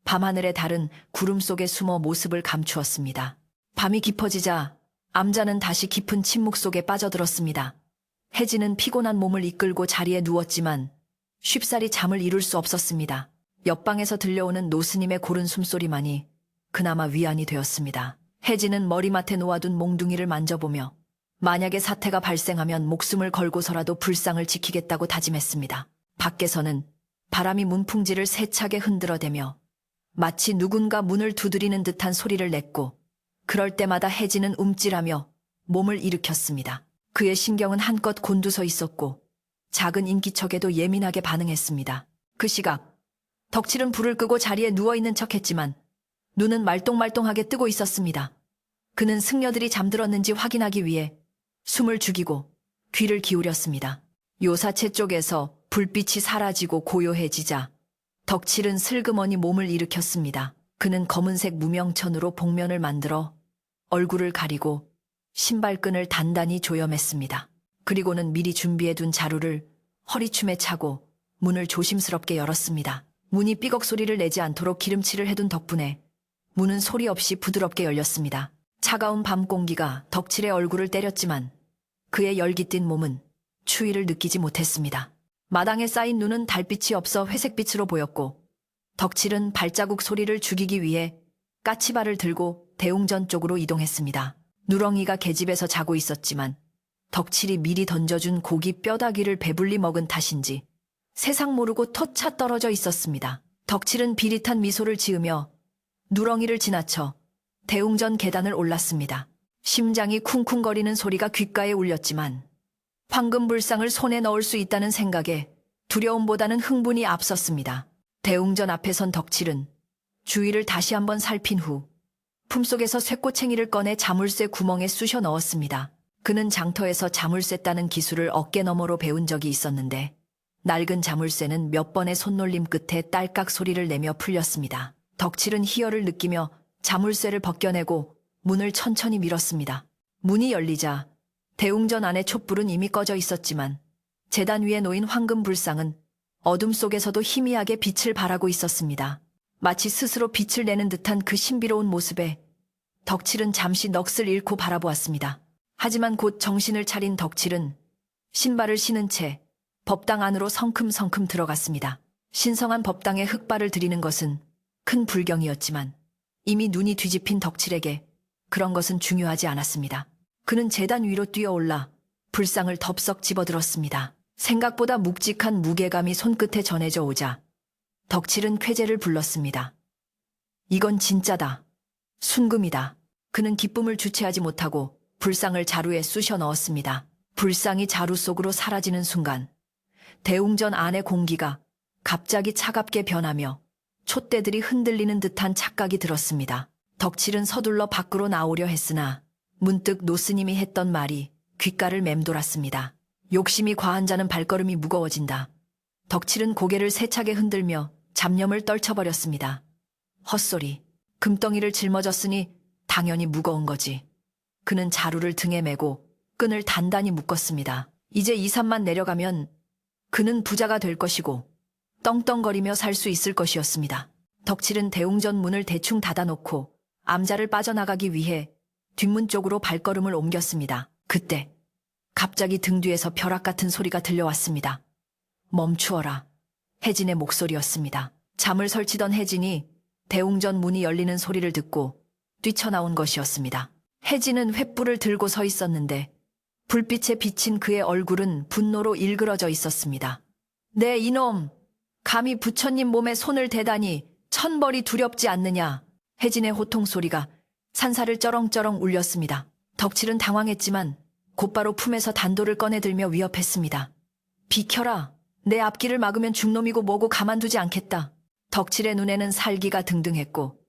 밤하늘의 달은 구름 속에 숨어 모습을 감추었습니다. 밤이 깊어지자 암자는 다시 깊은 침묵 속에 빠져들었습니다. 혜진은 피곤한 몸을 이끌고 자리에 누웠지만 쉽사리 잠을 이룰 수 없었습니다. 옆방에서 들려오는 노스님의 고른 숨소리만이 그나마 위안이 되었습니다. 혜진은 머리맡에 놓아둔 몽둥이를 만져보며 만약에 사태가 발생하면 목숨을 걸고서라도 불상을 지키겠다고 다짐했습니다. 밖에서는 바람이 문풍지를 세차게 흔들어대며 마치 누군가 문을 두드리는 듯한 소리를 냈고 그럴 때마다 혜진은 움찔하며 몸을 일으켰습니다. 그의 신경은 한껏 곤두서 있었고 작은 인기척에도 예민하게 반응했습니다. 그 시각 덕칠은 불을 끄고 자리에 누워있는 척했지만 눈은 말똥말똥하게 뜨고 있었습니다. 그는 승려들이 잠들었는지 확인하기 위해 숨을 죽이고 귀를 기울였습니다. 요사체 쪽에서 불빛이 사라지고 고요해지자 덕칠은 슬그머니 몸을 일으켰습니다. 그는 검은색 무명천으로 복면을 만들어 얼굴을 가리고 신발끈을 단단히 조여맸습니다. 그리고는 미리 준비해둔 자루를 허리춤에 차고 문을 조심스럽게 열었습니다. 문이 삐걱 소리를 내지 않도록 기름칠을 해둔 덕분에 문은 소리 없이 부드럽게 열렸습니다. 차가운 밤 공기가 덕칠의 얼굴을 때렸지만 그의 열기띤 몸은 추위를 느끼지 못했습니다. 마당에 쌓인 눈은 달빛이 없어 회색빛으로 보였고 덕칠은 발자국 소리를 죽이기 위해 까치발을 들고 대웅전 쪽으로 이동했습니다. 누렁이가 계집에서 자고 있었지만 덕칠이 미리 던져준 고기 뼈다귀를 배불리 먹은 탓인지 세상 모르고 터차 떨어져 있었습니다. 덕칠은 비릿한 미소를 지으며 누렁이를 지나쳐 대웅전 계단을 올랐습니다. 심장이 쿵쿵거리는 소리가 귓가에 울렸지만 황금불상을 손에 넣을 수 있다는 생각에 두려움보다는 흥분이 앞섰습니다. 대웅전 앞에 선 덕칠은 주위를 다시 한번 살핀 후 품속에서 쇠꼬챙이를 꺼내 자물쇠 구멍에 쑤셔 넣었습니다. 그는 장터에서 자물쇠 따는 기술을 어깨너머로 배운 적이 있었는데 낡은 자물쇠는 몇 번의 손놀림 끝에 딸깍 소리를 내며 풀렸습니다. 덕칠은 희열을 느끼며 자물쇠를 벗겨내고 문을 천천히 밀었습니다. 문이 열리자 대웅전 안의 촛불은 이미 꺼져 있었지만 제단 위에 놓인 황금불상은 어둠 속에서도 희미하게 빛을 발하고 있었습니다. 마치 스스로 빛을 내는 듯한 그 신비로운 모습에 덕칠은 잠시 넋을 잃고 바라보았습니다. 하지만 곧 정신을 차린 덕칠은 신발을 신은 채 법당 안으로 성큼성큼 들어갔습니다. 신성한 법당에 흑발을 들이는 것은 큰 불경이었지만 이미 눈이 뒤집힌 덕칠에게 그런 것은 중요하지 않았습니다. 그는 제단 위로 뛰어올라 불상을 덥석 집어들었습니다. 생각보다 묵직한 무게감이 손끝에 전해져 오자 덕칠은 쾌재를 불렀습니다. 이건 진짜다. 순금이다. 그는 기쁨을 주체하지 못하고 불상을 자루에 쑤셔 넣었습니다. 불상이 자루 속으로 사라지는 순간 대웅전 안의 공기가 갑자기 차갑게 변하며 촛대들이 흔들리는 듯한 착각이 들었습니다. 덕칠은 서둘러 밖으로 나오려 했으나 문득 노스님이 했던 말이 귓가를 맴돌았습니다. 욕심이 과한 자는 발걸음이 무거워진다. 덕칠은 고개를 세차게 흔들며 잡념을 떨쳐버렸습니다. 헛소리. 금덩이를 짊어졌으니 당연히 무거운 거지. 그는 자루를 등에 메고 끈을 단단히 묶었습니다. 이제 2, 3만 내려가면 그는 부자가 될 것이고 떵떵거리며 살 수 있을 것이었습니다. 덕칠은 대웅전 문을 대충 닫아놓고 암자를 빠져나가기 위해 뒷문 쪽으로 발걸음을 옮겼습니다. 그때 갑자기 등 뒤에서 벼락 같은 소리가 들려왔습니다. 멈추어라. 혜진의 목소리였습니다. 잠을 설치던 혜진이 대웅전 문이 열리는 소리를 듣고 뛰쳐나온 것이었습니다. 혜진은 횃불을 들고 서 있었는데 불빛에 비친 그의 얼굴은 분노로 일그러져 있었습니다. 네 이놈! 감히 부처님 몸에 손을 대다니 천벌이 두렵지 않느냐. 혜진의 호통 소리가 산사를 쩌렁쩌렁 울렸습니다. 덕칠은 당황했지만 곧바로 품에서 단도를 꺼내들며 위협했습니다. 비켜라. 내 앞길을 막으면 죽놈이고 뭐고 가만두지 않겠다. 덕칠의 눈에는 살기가 등등했고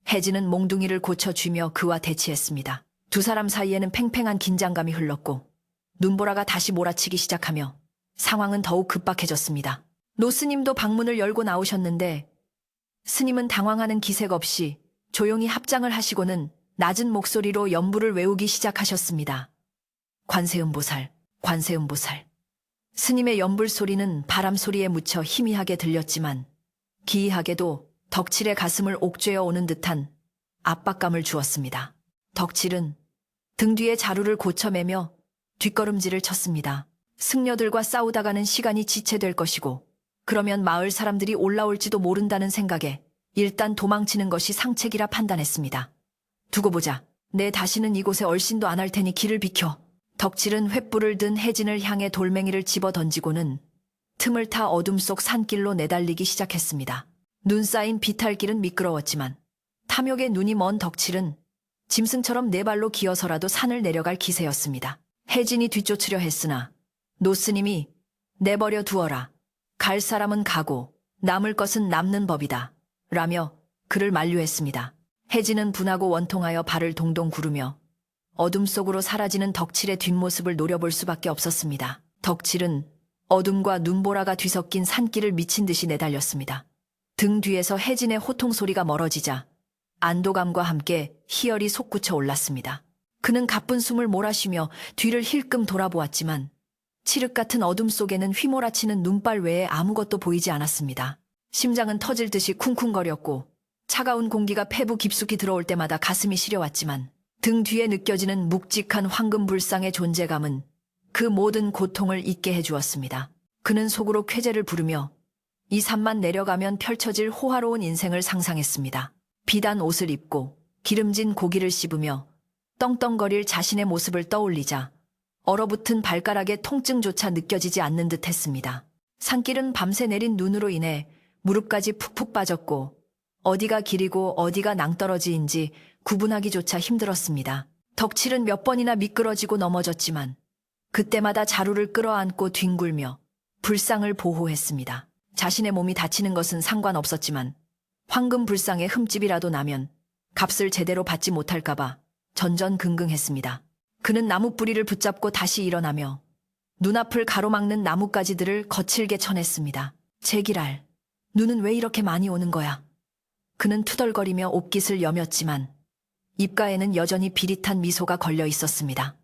혜진은 몽둥이를 고쳐쥐며 그와 대치했습니다. 두 사람 사이에는 팽팽한 긴장감이 흘렀고 눈보라가 다시 몰아치기 시작하며 상황은 더욱 급박해졌습니다. 노스님도 방문을 열고 나오셨는데 스님은 당황하는 기색 없이 조용히 합장을 하시고는 낮은 목소리로 연부를 외우기 시작하셨습니다. 관세음보살, 관세음보살. 스님의 연불 소리는 바람 소리에 묻혀 희미하게 들렸지만 기이하게도 덕칠의 가슴을 옥죄어 오는 듯한 압박감을 주었습니다. 덕칠은 등 뒤에 자루를 고쳐매며 뒷걸음질을 쳤습니다. 승려들과 싸우다가는 시간이 지체될 것이고 그러면 마을 사람들이 올라올지도 모른다는 생각에 일단 도망치는 것이 상책이라 판단했습니다. 두고 보자. 내 다시는 이곳에 얼씬도 안 할 테니 길을 비켜. 덕칠은 횃불을 든 혜진을 향해 돌멩이를 집어 던지고는 틈을 타 어둠 속 산길로 내달리기 시작했습니다. 눈 쌓인 비탈길은 미끄러웠지만 탐욕에 눈이 먼 덕칠은 짐승처럼 네 발로 기어서라도 산을 내려갈 기세였습니다. 혜진이 뒤쫓으려 했으나 노스님이 내버려 두어라. 갈 사람은 가고 남을 것은 남는 법이다. 라며 그를 만류했습니다. 혜진은 분하고 원통하여 발을 동동 구르며 어둠 속으로 사라지는 덕칠의 뒷모습을 노려볼 수밖에 없었습니다. 덕칠은 어둠과 눈보라가 뒤섞인 산길을 미친 듯이 내달렸습니다. 등 뒤에서 혜진의 호통 소리가 멀어지자 안도감과 함께 희열이 솟구쳐 올랐습니다. 그는 가쁜 숨을 몰아쉬며 뒤를 힐끔 돌아보았지만 칠흑 같은 어둠 속에는 휘몰아치는 눈발 외에 아무것도 보이지 않았습니다. 심장은 터질 듯이 쿵쿵거렸고 차가운 공기가 폐부 깊숙이 들어올 때마다 가슴이 시려왔지만 등 뒤에 느껴지는 묵직한 황금불상의 존재감은 그 모든 고통을 잊게 해주었습니다. 그는 속으로 쾌재를 부르며 이 산만 내려가면 펼쳐질 호화로운 인생을 상상했습니다. 비단 옷을 입고 기름진 고기를 씹으며 떵떵거릴 자신의 모습을 떠올리자 얼어붙은 발가락의 통증조차 느껴지지 않는 듯 했습니다. 산길은 밤새 내린 눈으로 인해 무릎까지 푹푹 빠졌고 어디가 길이고 어디가 낭떠러지인지 구분하기조차 힘들었습니다. 덕칠은 몇 번이나 미끄러지고 넘어졌지만 그때마다 자루를 끌어안고 뒹굴며 불상을 보호했습니다. 자신의 몸이 다치는 것은 상관없었지만 황금 불상의 흠집이라도 나면 값을 제대로 받지 못할까봐 전전긍긍했습니다. 그는 나무 뿌리를 붙잡고 다시 일어나며 눈앞을 가로막는 나뭇가지들을 거칠게 쳐냈습니다. 제기랄, 눈은 왜 이렇게 많이 오는 거야? 그는 투덜거리며 옷깃을 여몄지만 입가에는 여전히 비릿한 미소가 걸려 있었습니다.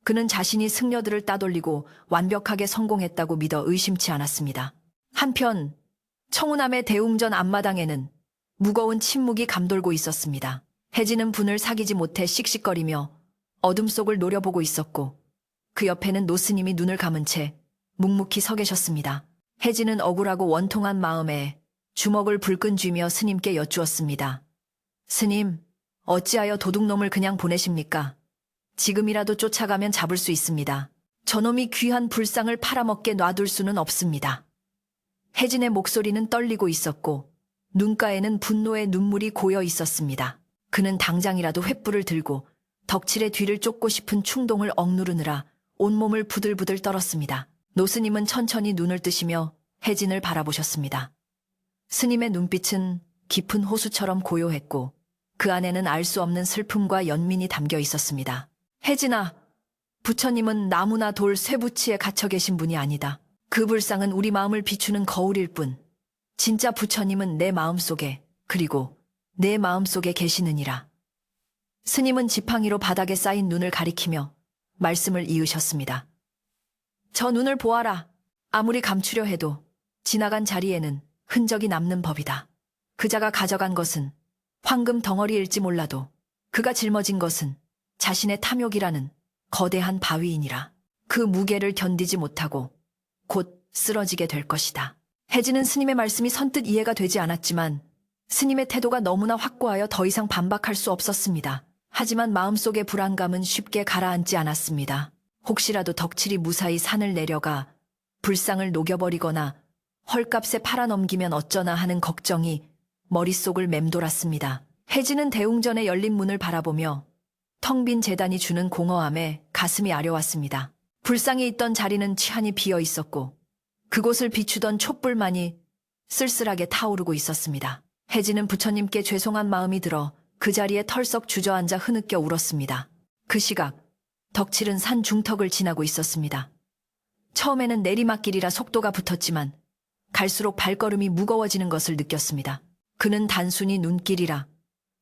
그는 자신이 승려들을 따돌리고 완벽하게 성공했다고 믿어 의심치 않았습니다. 한편 청운함의 대웅전 앞마당에는 무거운 침묵이 감돌고 있었습니다. 혜진은 분을 사귀지 못해 씩씩거리며 어둠 속을 노려보고 있었고 그 옆에는 노스님이 눈을 감은 채 묵묵히 서 계셨습니다. 혜진은 억울하고 원통한 마음에 주먹을 불끈 쥐며 스님께 여쭈었습니다. 스님, 어찌하여 도둑놈을 그냥 보내십니까? 지금이라도 쫓아가면 잡을 수 있습니다. 저놈이 귀한 불상을 팔아먹게 놔둘 수는 없습니다. 혜진의 목소리는 떨리고 있었고 눈가에는 분노의 눈물이 고여 있었습니다. 그는 당장이라도 횃불을 들고 덕칠의 뒤를 쫓고 싶은 충동을 억누르느라 온몸을 부들부들 떨었습니다. 노스님은 천천히 눈을 뜨시며 혜진을 바라보셨습니다. 스님의 눈빛은 깊은 호수처럼 고요했고 그 안에는 알 수 없는 슬픔과 연민이 담겨 있었습니다. 혜진아, 부처님은 나무나 돌 쇠붙이에 갇혀 계신 분이 아니다. 그 불상은 우리 마음을 비추는 거울일 뿐 진짜 부처님은 내 마음속에 그리고 내 마음속에 계시느니라. 스님은 지팡이로 바닥에 쌓인 눈을 가리키며 말씀을 이으셨습니다. 저 눈을 보아라. 아무리 감추려 해도 지나간 자리에는 흔적이 남는 법이다. 그자가 가져간 것은 황금 덩어리일지 몰라도 그가 짊어진 것은 자신의 탐욕이라는 거대한 바위이니라. 그 무게를 견디지 못하고 곧 쓰러지게 될 것이다. 혜진은 스님의 말씀이 선뜻 이해가 되지 않았지만 스님의 태도가 너무나 확고하여 더 이상 반박할 수 없었습니다. 하지만 마음속의 불안감은 쉽게 가라앉지 않았습니다. 혹시라도 덕칠이 무사히 산을 내려가 불상을 녹여버리거나 헐값에 팔아넘기면 어쩌나 하는 걱정이 머릿속을 맴돌았습니다. 혜진은 대웅전의 열린 문을 바라보며 텅 빈 제단이 주는 공허함에 가슴이 아려왔습니다. 불상이 있던 자리는 취한이 비어 있었고 그곳을 비추던 촛불만이 쓸쓸하게 타오르고 있었습니다. 혜진은 부처님께 죄송한 마음이 들어 그 자리에 털썩 주저앉아 흐느껴 울었습니다. 그 시각 덕칠은 산 중턱을 지나고 있었습니다. 처음에는 내리막길이라 속도가 붙었지만 갈수록 발걸음이 무거워지는 것을 느꼈습니다. 그는 단순히 눈길이라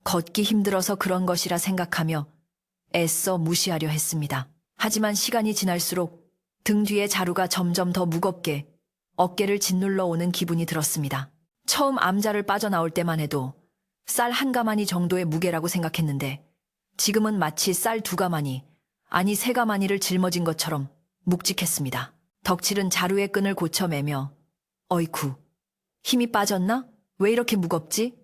걷기 힘들어서 그런 것이라 생각하며 애써 무시하려 했습니다. 하지만 시간이 지날수록 등 뒤에 자루가 점점 더 무겁게 어깨를 짓눌러 오는 기분이 들었습니다. 처음 암자를 빠져나올 때만 해도 쌀 한 가마니 정도의 무게라고 생각했는데 지금은 마치 쌀 두 가마니, 아니 세 가마니를 짊어진 것처럼 묵직했습니다. 덕칠은 자루의 끈을 고쳐매며 어이쿠, 힘이 빠졌나? 왜 이렇게 무겁지?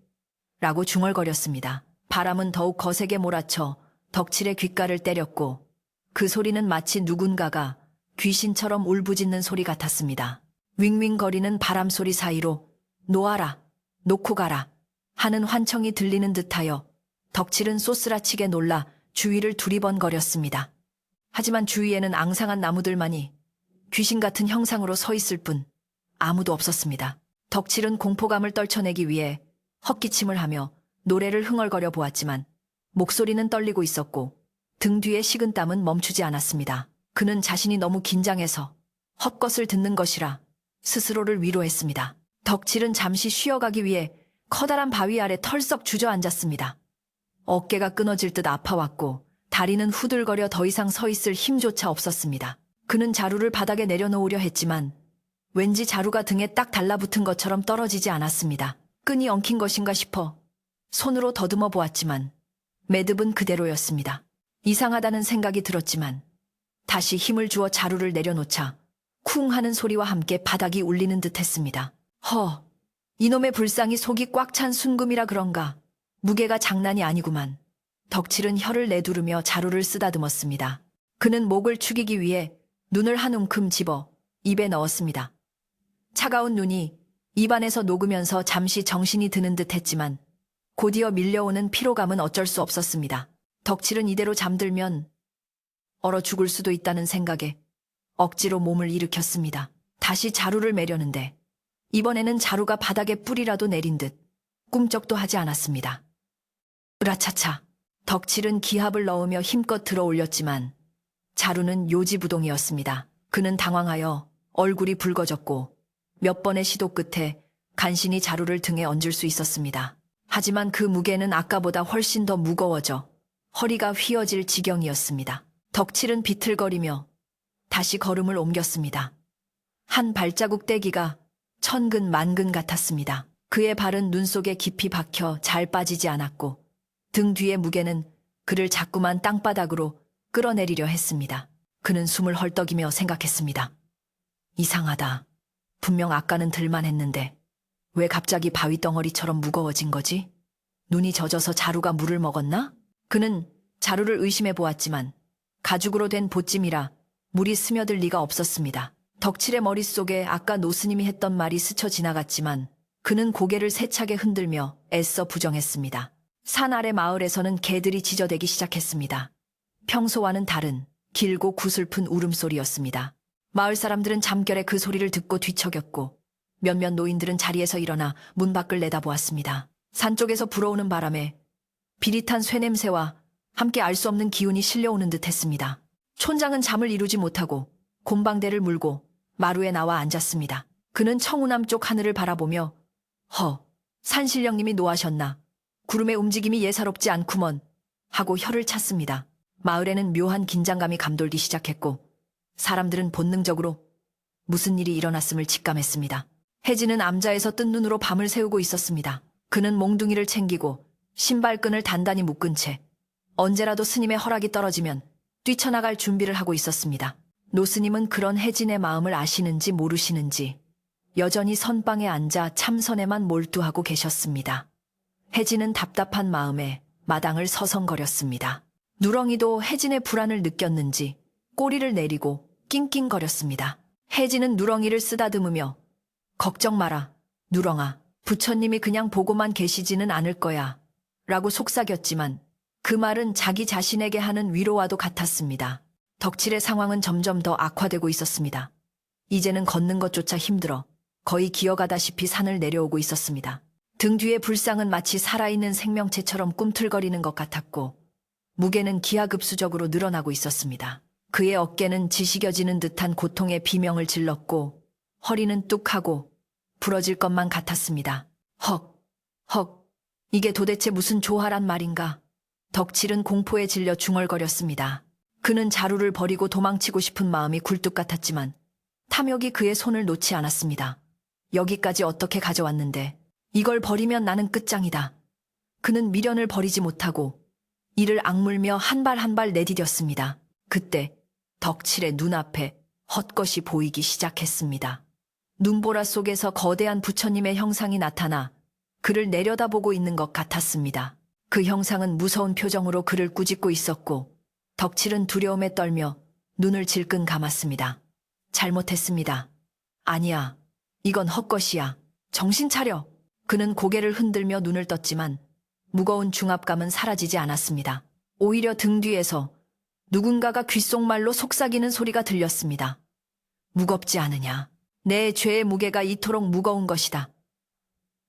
라고 중얼거렸습니다. 바람은 더욱 거세게 몰아쳐 덕칠의 귓가를 때렸고 그 소리는 마치 누군가가 귀신처럼 울부짖는 소리 같았습니다. 윙윙거리는 바람 소리 사이로 놓아라, 놓고 가라 하는 환청이 들리는 듯하여 덕칠은 쏘스라치게 놀라 주위를 두리번거렸습니다. 하지만 주위에는 앙상한 나무들만이 귀신 같은 형상으로 서 있을 뿐 아무도 없었습니다. 덕칠은 공포감을 떨쳐내기 위해 헛기침을 하며 노래를 흥얼거려 보았지만 목소리는 떨리고 있었고 등 뒤에 식은땀은 멈추지 않았습니다. 그는 자신이 너무 긴장해서 헛것을 듣는 것이라 스스로를 위로했습니다. 덕칠은 잠시 쉬어가기 위해 커다란 바위 아래 털썩 주저앉았습니다. 어깨가 끊어질 듯 아파왔고 다리는 후들거려 더 이상 서 있을 힘조차 없었습니다. 그는 자루를 바닥에 내려놓으려 했지만 왠지 자루가 등에 딱 달라붙은 것처럼 떨어지지 않았습니다. 끈이 엉킨 것인가 싶어 손으로 더듬어 보았지만 매듭은 그대로였습니다. 이상하다는 생각이 들었지만 다시 힘을 주어 자루를 내려놓자 쿵 하는 소리와 함께 바닥이 울리는 듯 했습니다. 허, 이놈의 불상이 속이 꽉 찬 순금이라 그런가. 무게가 장난이 아니구만. 덕칠은 혀를 내두르며 자루를 쓰다듬었습니다. 그는 목을 축이기 위해 눈을 한 움큼 집어 입에 넣었습니다. 차가운 눈이 입안에서 녹으면서 잠시 정신이 드는 듯 했지만 곧이어 밀려오는 피로감은 어쩔 수 없었습니다. 덕칠은 이대로 잠들면 얼어 죽을 수도 있다는 생각에 억지로 몸을 일으켰습니다. 다시 자루를 매려는데 이번에는 자루가 바닥에 뿌리라도 내린 듯 꿈쩍도 하지 않았습니다. 으라차차. 덕칠은 기합을 넣으며 힘껏 들어 올렸지만 자루는 요지부동이었습니다. 그는 당황하여 얼굴이 붉어졌고 몇 번의 시도 끝에 간신히 자루를 등에 얹을 수 있었습니다. 하지만 그 무게는 아까보다 훨씬 더 무거워져 허리가 휘어질 지경이었습니다. 덕칠은 비틀거리며 다시 걸음을 옮겼습니다. 한 발자국 떼기가 천근 만근 같았습니다. 그의 발은 눈 속에 깊이 박혀 잘 빠지지 않았고 등 뒤의 무게는 그를 자꾸만 땅바닥으로 끌어내리려 했습니다. 그는 숨을 헐떡이며 생각했습니다. 이상하다. 분명 아까는 들만 했는데 왜 갑자기 바위 덩어리처럼 무거워진 거지? 눈이 젖어서 자루가 물을 먹었나? 그는 자루를 의심해 보았지만 가죽으로 된 보찜이라 물이 스며들 리가 없었습니다. 덕칠의 머릿속에 아까 노스님이 했던 말이 스쳐 지나갔지만 그는 고개를 세차게 흔들며 애써 부정했습니다. 산 아래 마을에서는 개들이 짖어대기 시작했습니다. 평소와는 다른 길고 구슬픈 울음소리였습니다. 마을 사람들은 잠결에 그 소리를 듣고 뒤척였고 몇몇 노인들은 자리에서 일어나 문 밖을 내다보았습니다. 산 쪽에서 불어오는 바람에 비릿한 쇠냄새와 함께 알 수 없는 기운이 실려오는 듯 했습니다. 촌장은 잠을 이루지 못하고 곰방대를 물고 마루에 나와 앉았습니다. 그는 청우남 쪽 하늘을 바라보며 산신령님이 노하셨나? 구름의 움직임이 예사롭지 않구먼 하고 혀를 찼습니다. 마을에는 묘한 긴장감이 감돌기 시작했고 사람들은 본능적으로 무슨 일이 일어났음을 직감했습니다. 혜진은 암자에서 뜬 눈으로 밤을 새우고 있었습니다. 그는 몽둥이를 챙기고 신발끈을 단단히 묶은 채 언제라도 스님의 허락이 떨어지면 뛰쳐나갈 준비를 하고 있었습니다. 노스님은 그런 혜진의 마음을 아시는지 모르시는지 여전히 선방에 앉아 참선에만 몰두하고 계셨습니다. 혜진은 답답한 마음에 마당을 서성거렸습니다. 누렁이도 혜진의 불안을 느꼈는지 꼬리를 내리고 낑낑거렸습니다. 혜진은 누렁이를 쓰다듬으며 걱정 마라, 누렁아. 부처님이 그냥 보고만 계시지는 않을 거야 라고 속삭였지만 그 말은 자기 자신에게 하는 위로와도 같았습니다. 덕칠의 상황은 점점 더 악화되고 있었습니다. 이제는 걷는 것조차 힘들어 거의 기어가다시피 산을 내려오고 있었습니다. 등 뒤의 불상은 마치 살아있는 생명체처럼 꿈틀거리는 것 같았고 무게는 기하급수적으로 늘어나고 있었습니다. 그의 어깨는 지시겨지는 듯한 고통의 비명을 질렀고 허리는 뚝하고 부러질 것만 같았습니다. 헉, 이게 도대체 무슨 조화란 말인가? 덕칠은 공포에 질려 중얼거렸습니다. 그는 자루를 버리고 도망치고 싶은 마음이 굴뚝 같았지만 탐욕이 그의 손을 놓지 않았습니다. 여기까지 어떻게 가져왔는데 이걸 버리면 나는 끝장이다. 그는 미련을 버리지 못하고 이를 악물며 한 발 한 발 내디뎠습니다. 그때 덕칠의 눈앞에 헛것이 보이기 시작했습니다. 눈보라 속에서 거대한 부처님의 형상이 나타나 그를 내려다보고 있는 것 같았습니다. 그 형상은 무서운 표정으로 그를 꾸짖고 있었고 덕칠은 두려움에 떨며 눈을 질끈 감았습니다. 잘못했습니다. 아니야, 이건 헛것이야. 정신 차려. 그는 고개를 흔들며 눈을 떴지만 무거운 중압감은 사라지지 않았습니다. 오히려 등 뒤에서 누군가가 귓속말로 속삭이는 소리가 들렸습니다. 무겁지 않으냐. 내 죄의 무게가 이토록 무거운 것이다.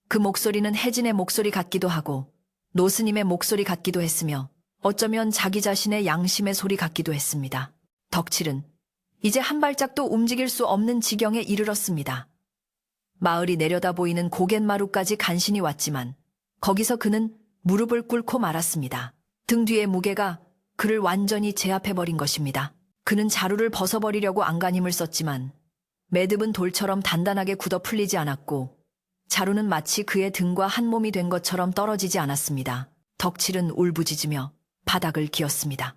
그 목소리는 혜진의 목소리 같기도 하고 노스님의 목소리 같기도 했으며 어쩌면 자기 자신의 양심의 소리 같기도 했습니다. 덕칠은 이제 한 발짝도 움직일 수 없는 지경에 이르렀습니다. 마을이 내려다 보이는 고갯마루까지 간신히 왔지만 거기서 그는 무릎을 꿇고 말았습니다. 등 뒤의 무게가 그를 완전히 제압해버린 것입니다. 그는 자루를 벗어버리려고 안간힘을 썼지만 매듭은 돌처럼 단단하게 굳어 풀리지 않았고 자루는 마치 그의 등과 한 몸이 된 것처럼 떨어지지 않았습니다. 덕칠은 울부짖으며 바닥을 기었습니다.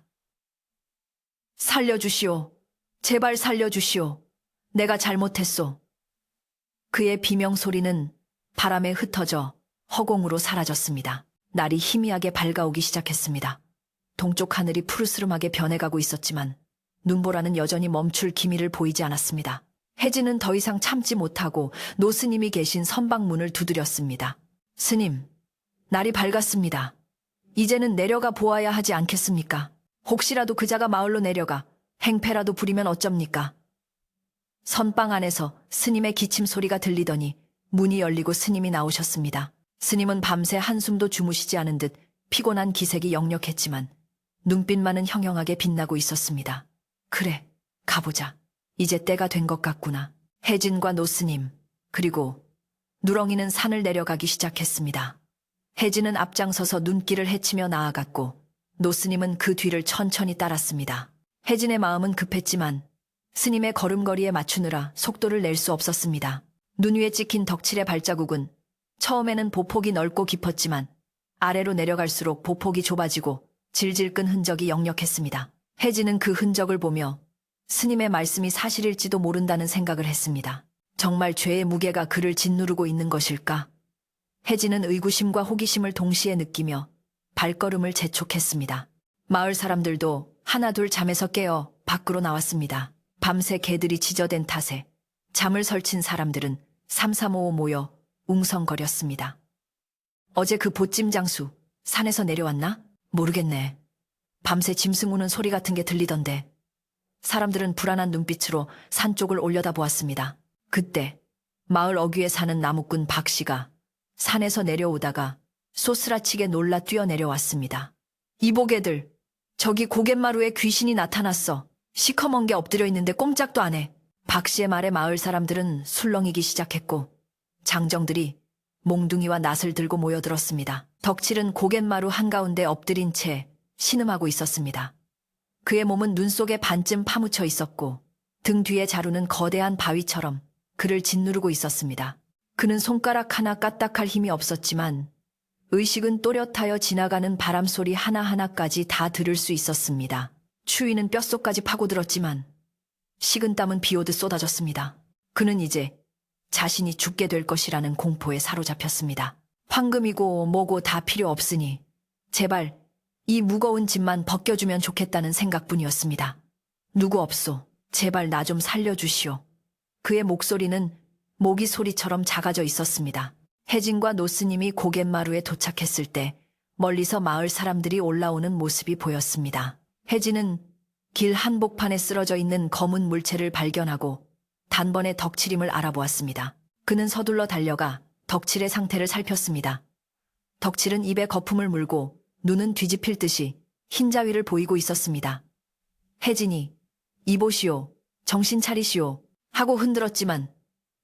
살려주시오. 제발 살려주시오. 내가 잘못했소. 그의 비명소리는 바람에 흩어져 허공으로 사라졌습니다. 날이 희미하게 밝아오기 시작했습니다. 동쪽 하늘이 푸르스름하게 변해가고 있었지만 눈보라는 여전히 멈출 기미를 보이지 않았습니다. 혜진은 더 이상 참지 못하고 노스님이 계신 선방문을 두드렸습니다. 스님, 날이 밝았습니다. 이제는 내려가 보아야 하지 않겠습니까? 혹시라도 그자가 마을로 내려가 행패라도 부리면 어쩝니까? 선방 안에서 스님의 기침 소리가 들리더니 문이 열리고 스님이 나오셨습니다. 스님은 밤새 한숨도 주무시지 않은 듯 피곤한 기색이 역력했지만 눈빛만은 형형하게 빛나고 있었습니다. 그래, 가보자. 이제 때가 된 것 같구나. 혜진과 노스님, 그리고 누렁이는 산을 내려가기 시작했습니다. 혜진은 앞장서서 눈길을 헤치며 나아갔고 노스님은 그 뒤를 천천히 따랐습니다. 혜진의 마음은 급했지만 스님의 걸음걸이에 맞추느라 속도를 낼 수 없었습니다. 눈 위에 찍힌 덕칠의 발자국은 처음에는 보폭이 넓고 깊었지만 아래로 내려갈수록 보폭이 좁아지고 질질 끈 흔적이 역력했습니다. 혜진은 그 흔적을 보며 스님의 말씀이 사실일지도 모른다는 생각을 했습니다. 정말 죄의 무게가 그를 짓누르고 있는 것일까? 혜진은 의구심과 호기심을 동시에 느끼며 발걸음을 재촉했습니다. 마을 사람들도 하나둘 잠에서 깨어 밖으로 나왔습니다. 밤새 개들이 지저댄 탓에 잠을 설친 사람들은 삼삼오오 모여 웅성거렸습니다. 어제 그 보찜 장수 산에서 내려왔나? 모르겠네. 밤새 짐승 우는 소리 같은 게 들리던데. 사람들은 불안한 눈빛으로 산 쪽을 올려다보았습니다. 그때 마을 어귀에 사는 나무꾼 박 씨가 산에서 내려오다가 소스라치게 놀라 뛰어내려왔습니다. 이보게들, 저기 고갯마루에 귀신이 나타났어. 시커먼 게 엎드려 있는데 꼼짝도 안 해. 박 씨의 말에 마을 사람들은 술렁이기 시작했고 장정들이 몽둥이와 낫을 들고 모여들었습니다. 덕칠은 고갯마루 한가운데 엎드린 채 신음하고 있었습니다. 그의 몸은 눈 속에 반쯤 파묻혀 있었고 등 뒤의 자루는 거대한 바위처럼 그를 짓누르고 있었습니다. 그는 손가락 하나 까딱할 힘이 없었지만 의식은 또렷하여 지나가는 바람소리 하나하나까지 다 들을 수 있었습니다. 추위는 뼛속까지 파고들었지만 식은땀은 비오듯 쏟아졌습니다. 그는 이제 자신이 죽게 될 것이라는 공포에 사로잡혔습니다. 황금이고 뭐고 다 필요 없으니 제발 이 무거운 짐만 벗겨주면 좋겠다는 생각뿐이었습니다. 누구 없소. 제발 나 좀 살려주시오. 그의 목소리는 모기 소리처럼 작아져 있었습니다. 혜진과 노스님이 고갯마루에 도착했을 때 멀리서 마을 사람들이 올라오는 모습이 보였습니다. 혜진은 길 한복판에 쓰러져 있는 검은 물체를 발견하고 단번에 덕칠임을 알아보았습니다. 그는 서둘러 달려가 덕칠의 상태를 살폈습니다. 덕칠은 입에 거품을 물고 눈은 뒤집힐 듯이 흰자위를 보이고 있었습니다. 혜진이 이보시오, 정신 차리시오 하고 흔들었지만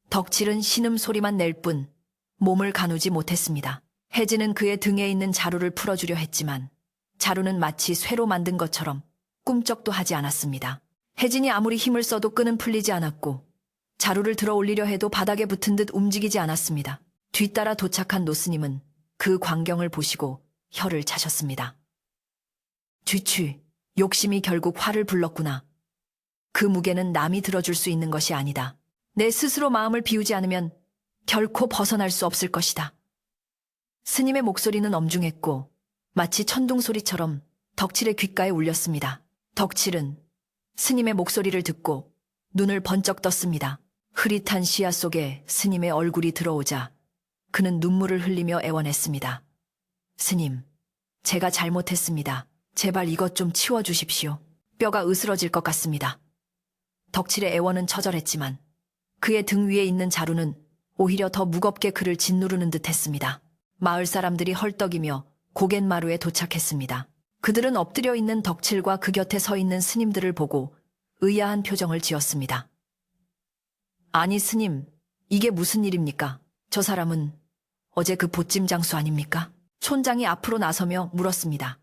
덕칠은 신음소리만 낼 뿐 몸을 가누지 못했습니다. 혜진은 그의 등에 있는 자루를 풀어주려 했지만 자루는 마치 쇠로 만든 것처럼 꿈쩍도 하지 않았습니다. 혜진이 아무리 힘을 써도 끈은 풀리지 않았고 자루를 들어 올리려 해도 바닥에 붙은 듯 움직이지 않았습니다. 뒤따라 도착한 노스님은 그 광경을 보시고 혀를 차셨습니다. 뒤취, 욕심이 결국 화를 불렀구나. 그 무게는 남이 들어줄 수 있는 것이 아니다. 내 스스로 마음을 비우지 않으면 결코 벗어날 수 없을 것이다. 스님의 목소리는 엄중했고 마치 천둥소리처럼 덕칠의 귓가에 울렸습니다. 덕칠은 스님의 목소리를 듣고 눈을 번쩍 떴습니다. 흐릿한 시야 속에 스님의 얼굴이 들어오자 그는 눈물을 흘리며 애원했습니다. 스님, 제가 잘못했습니다. 제발 이것 좀 치워주십시오. 뼈가 으스러질 것 같습니다. 덕칠의 애원은 처절했지만 그의 등 위에 있는 자루는 오히려 더 무겁게 그를 짓누르는 듯 했습니다. 마을 사람들이 헐떡이며 고갯마루에 도착했습니다. 그들은 엎드려 있는 덕칠과 그 곁에 서 있는 스님들을 보고 의아한 표정을 지었습니다. 아니 스님, 이게 무슨 일입니까? 저 사람은 어제 그 보찜 장수 아닙니까? 촌장이 앞으로 나서며 물었습니다.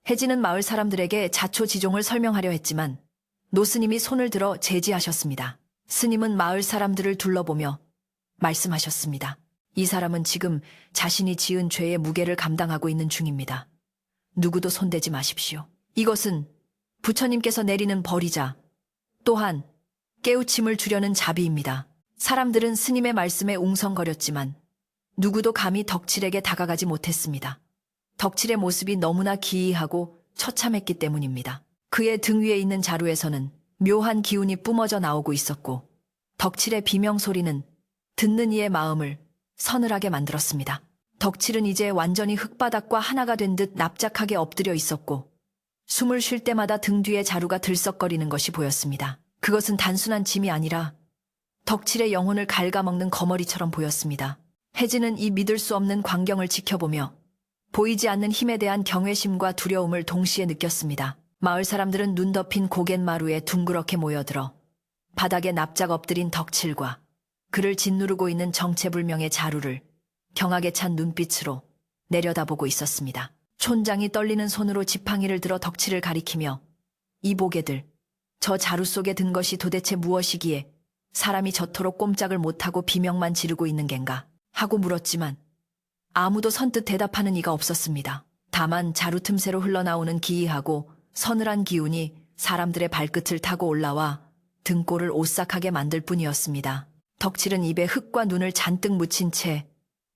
혜진은 마을 사람들에게 자초지종을 설명하려 했지만 노스님이 손을 들어 제지하셨습니다. 스님은 마을 사람들을 둘러보며 말씀하셨습니다. 이 사람은 지금 자신이 지은 죄의 무게를 감당하고 있는 중입니다. 누구도 손대지 마십시오. 이것은 부처님께서 내리는 벌이자 또한 깨우침을 주려는 자비입니다. 사람들은 스님의 말씀에 웅성거렸지만 누구도 감히 덕칠에게 다가가지 못했습니다. 덕칠의 모습이 너무나 기이하고 처참했기 때문입니다. 그의 등 위에 있는 자루에서는 묘한 기운이 뿜어져 나오고 있었고 덕칠의 비명소리는 듣는 이의 마음을 서늘하게 만들었습니다. 덕칠은 이제 완전히 흙바닥과 하나가 된 듯 납작하게 엎드려 있었고 숨을 쉴 때마다 등 뒤에 자루가 들썩거리는 것이 보였습니다. 그것은 단순한 짐이 아니라 덕칠의 영혼을 갉아먹는 거머리처럼 보였습니다. 혜진은 이 믿을 수 없는 광경을 지켜보며 보이지 않는 힘에 대한 경외심과 두려움을 동시에 느꼈습니다. 마을 사람들은 눈 덮인 고갯마루에 둥그렇게 모여들어 바닥에 납작 엎드린 덕칠과 그를 짓누르고 있는 정체불명의 자루를 경악에 찬 눈빛으로 내려다보고 있었습니다. 촌장이 떨리는 손으로 지팡이를 들어 덕칠을 가리키며 이 보게들, 저 자루 속에 든 것이 도대체 무엇이기에 사람이 저토록 꼼짝을 못하고 비명만 지르고 있는 겐가 하고 물었지만 아무도 선뜻 대답하는 이가 없었습니다. 다만 자루 틈새로 흘러나오는 기이하고 서늘한 기운이 사람들의 발끝을 타고 올라와 등골을 오싹하게 만들 뿐이었습니다. 덕칠은 입에 흙과 눈을 잔뜩 묻힌 채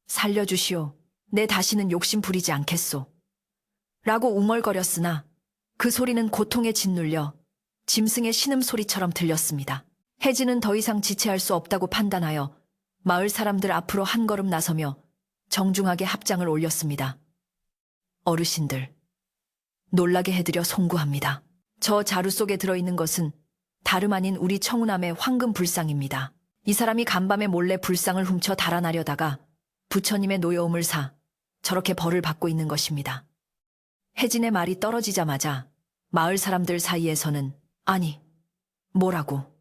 살려주시오. 내 다시는 욕심 부리지 않겠소. 라고 웅얼거렸으나 그 소리는 고통에 짓눌려 짐승의 신음소리처럼 들렸습니다. 혜진은 더 이상 지체할 수 없다고 판단하여 마을 사람들 앞으로 한 걸음 나서며 정중하게 합장을 올렸습니다. 어르신들, 놀라게 해드려 송구합니다. 저 자루 속에 들어있는 것은 다름 아닌 우리 청운함의 황금 불상입니다. 이 사람이 간밤에 몰래 불상을 훔쳐 달아나려다가 부처님의 노여움을 사 저렇게 벌을 받고 있는 것입니다. 혜진의 말이 떨어지자마자 마을 사람들 사이에서는 아니, 뭐라고,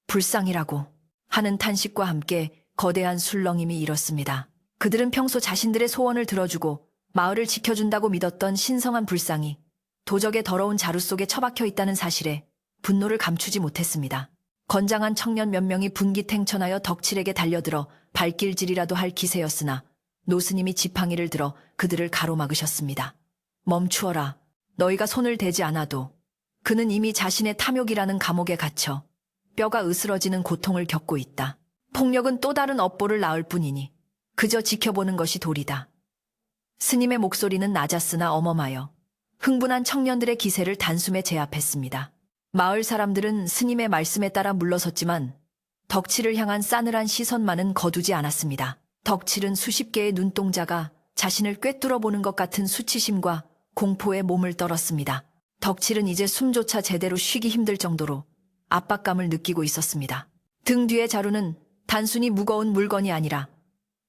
불상이라고 하는 탄식과 함께 거대한 술렁임이 일었습니다. 그들은 평소 자신들의 소원을 들어주고 마을을 지켜준다고 믿었던 신성한 불상이 도적의 더러운 자루 속에 처박혀 있다는 사실에 분노를 감추지 못했습니다. 건장한 청년 몇 명이 분기탱천하여 덕칠에게 달려들어 발길질이라도 할 기세였으나 노스님이 지팡이를 들어 그들을 가로막으셨습니다. 멈추어라. 너희가 손을 대지 않아도 그는 이미 자신의 탐욕이라는 감옥에 갇혀 뼈가 으스러지는 고통을 겪고 있다. 폭력은 또 다른 업보를 낳을 뿐이니 그저 지켜보는 것이 도리다. 스님의 목소리는 낮았으나 엄엄하여 흥분한 청년들의 기세를 단숨에 제압했습니다. 마을 사람들은 스님의 말씀에 따라 물러섰지만 덕칠을 향한 싸늘한 시선만은 거두지 않았습니다. 덕칠은 수십 개의 눈동자가 자신을 꿰뚫어 보는 것 같은 수치심과 공포에 몸을 떨었습니다. 덕칠은 이제 숨조차 제대로 쉬기 힘들 정도로 압박감을 느끼고 있었습니다. 등 뒤의 자루는 단순히 무거운 물건이 아니라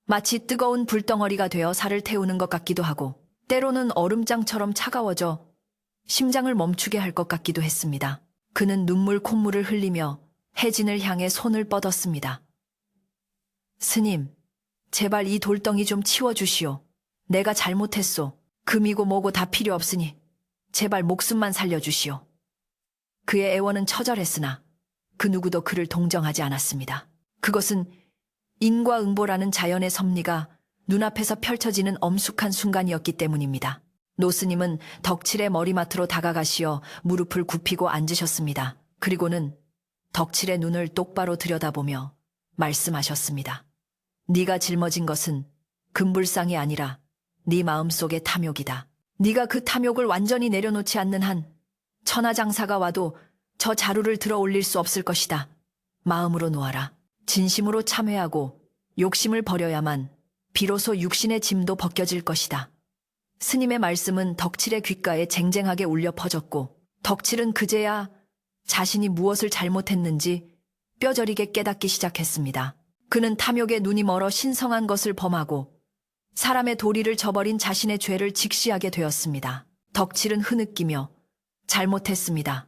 마치 뜨거운 불덩어리가 되어 살을 태우는 것 같기도 하고 때로는 얼음장처럼 차가워져 심장을 멈추게 할 것 같기도 했습니다. 그는 눈물 콧물을 흘리며 혜진을 향해 손을 뻗었습니다. 스님, 제발 이 돌덩이 좀 치워주시오. 내가 잘못했소. 금이고 뭐고 다 필요 없으니 제발 목숨만 살려주시오. 그의 애원은 처절했으나 그 누구도 그를 동정하지 않았습니다. 그것은 인과응보라는 자연의 섭리가 눈앞에서 펼쳐지는 엄숙한 순간이었기 때문입니다. 노스님은 덕칠의 머리맡으로 다가가시어 무릎을 굽히고 앉으셨습니다. 그리고는 덕칠의 눈을 똑바로 들여다보며 말씀하셨습니다. 네가 짊어진 것은 금불상이 아니라 네 마음속의 탐욕이다. 네가 그 탐욕을 완전히 내려놓지 않는 한 천하장사가 와도 저 자루를 들어 올릴 수 없을 것이다. 마음으로 놓아라. 진심으로 참회하고 욕심을 버려야만 비로소 육신의 짐도 벗겨질 것이다. 스님의 말씀은 덕칠의 귓가에 쟁쟁하게 울려 퍼졌고 덕칠은 그제야 자신이 무엇을 잘못했는지 뼈저리게 깨닫기 시작했습니다. 그는 탐욕에 눈이 멀어 신성한 것을 범하고 사람의 도리를 저버린 자신의 죄를 직시하게 되었습니다. 덕칠은 흐느끼며 잘못했습니다.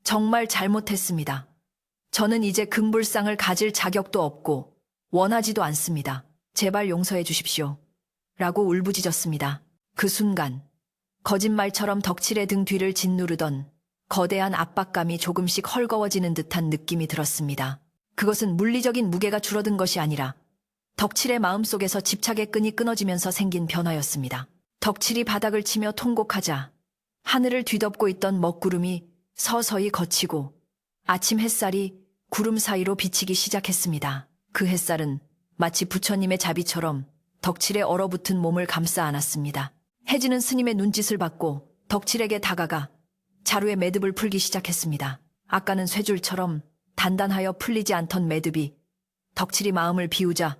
정말 잘못했습니다. 저는 이제 금불상을 가질 자격도 없고 원하지도 않습니다. 제발 용서해 주십시오. 라고 울부짖었습니다. 그 순간 거짓말처럼 덕칠의 등 뒤를 짓누르던 거대한 압박감이 조금씩 헐거워지는 듯한 느낌이 들었습니다. 그것은 물리적인 무게가 줄어든 것이 아니라 덕칠의 마음속에서 집착의 끈이 끊어지면서 생긴 변화였습니다. 덕칠이 바닥을 치며 통곡하자 하늘을 뒤덮고 있던 먹구름이 서서히 걷히고 아침 햇살이 구름 사이로 비치기 시작했습니다. 그 햇살은 마치 부처님의 자비처럼 덕칠의 얼어붙은 몸을 감싸 안았습니다. 혜진은 스님의 눈짓을 받고 덕칠에게 다가가 자루의 매듭을 풀기 시작했습니다. 아까는 쇠줄처럼 단단하여 풀리지 않던 매듭이 덕칠이 마음을 비우자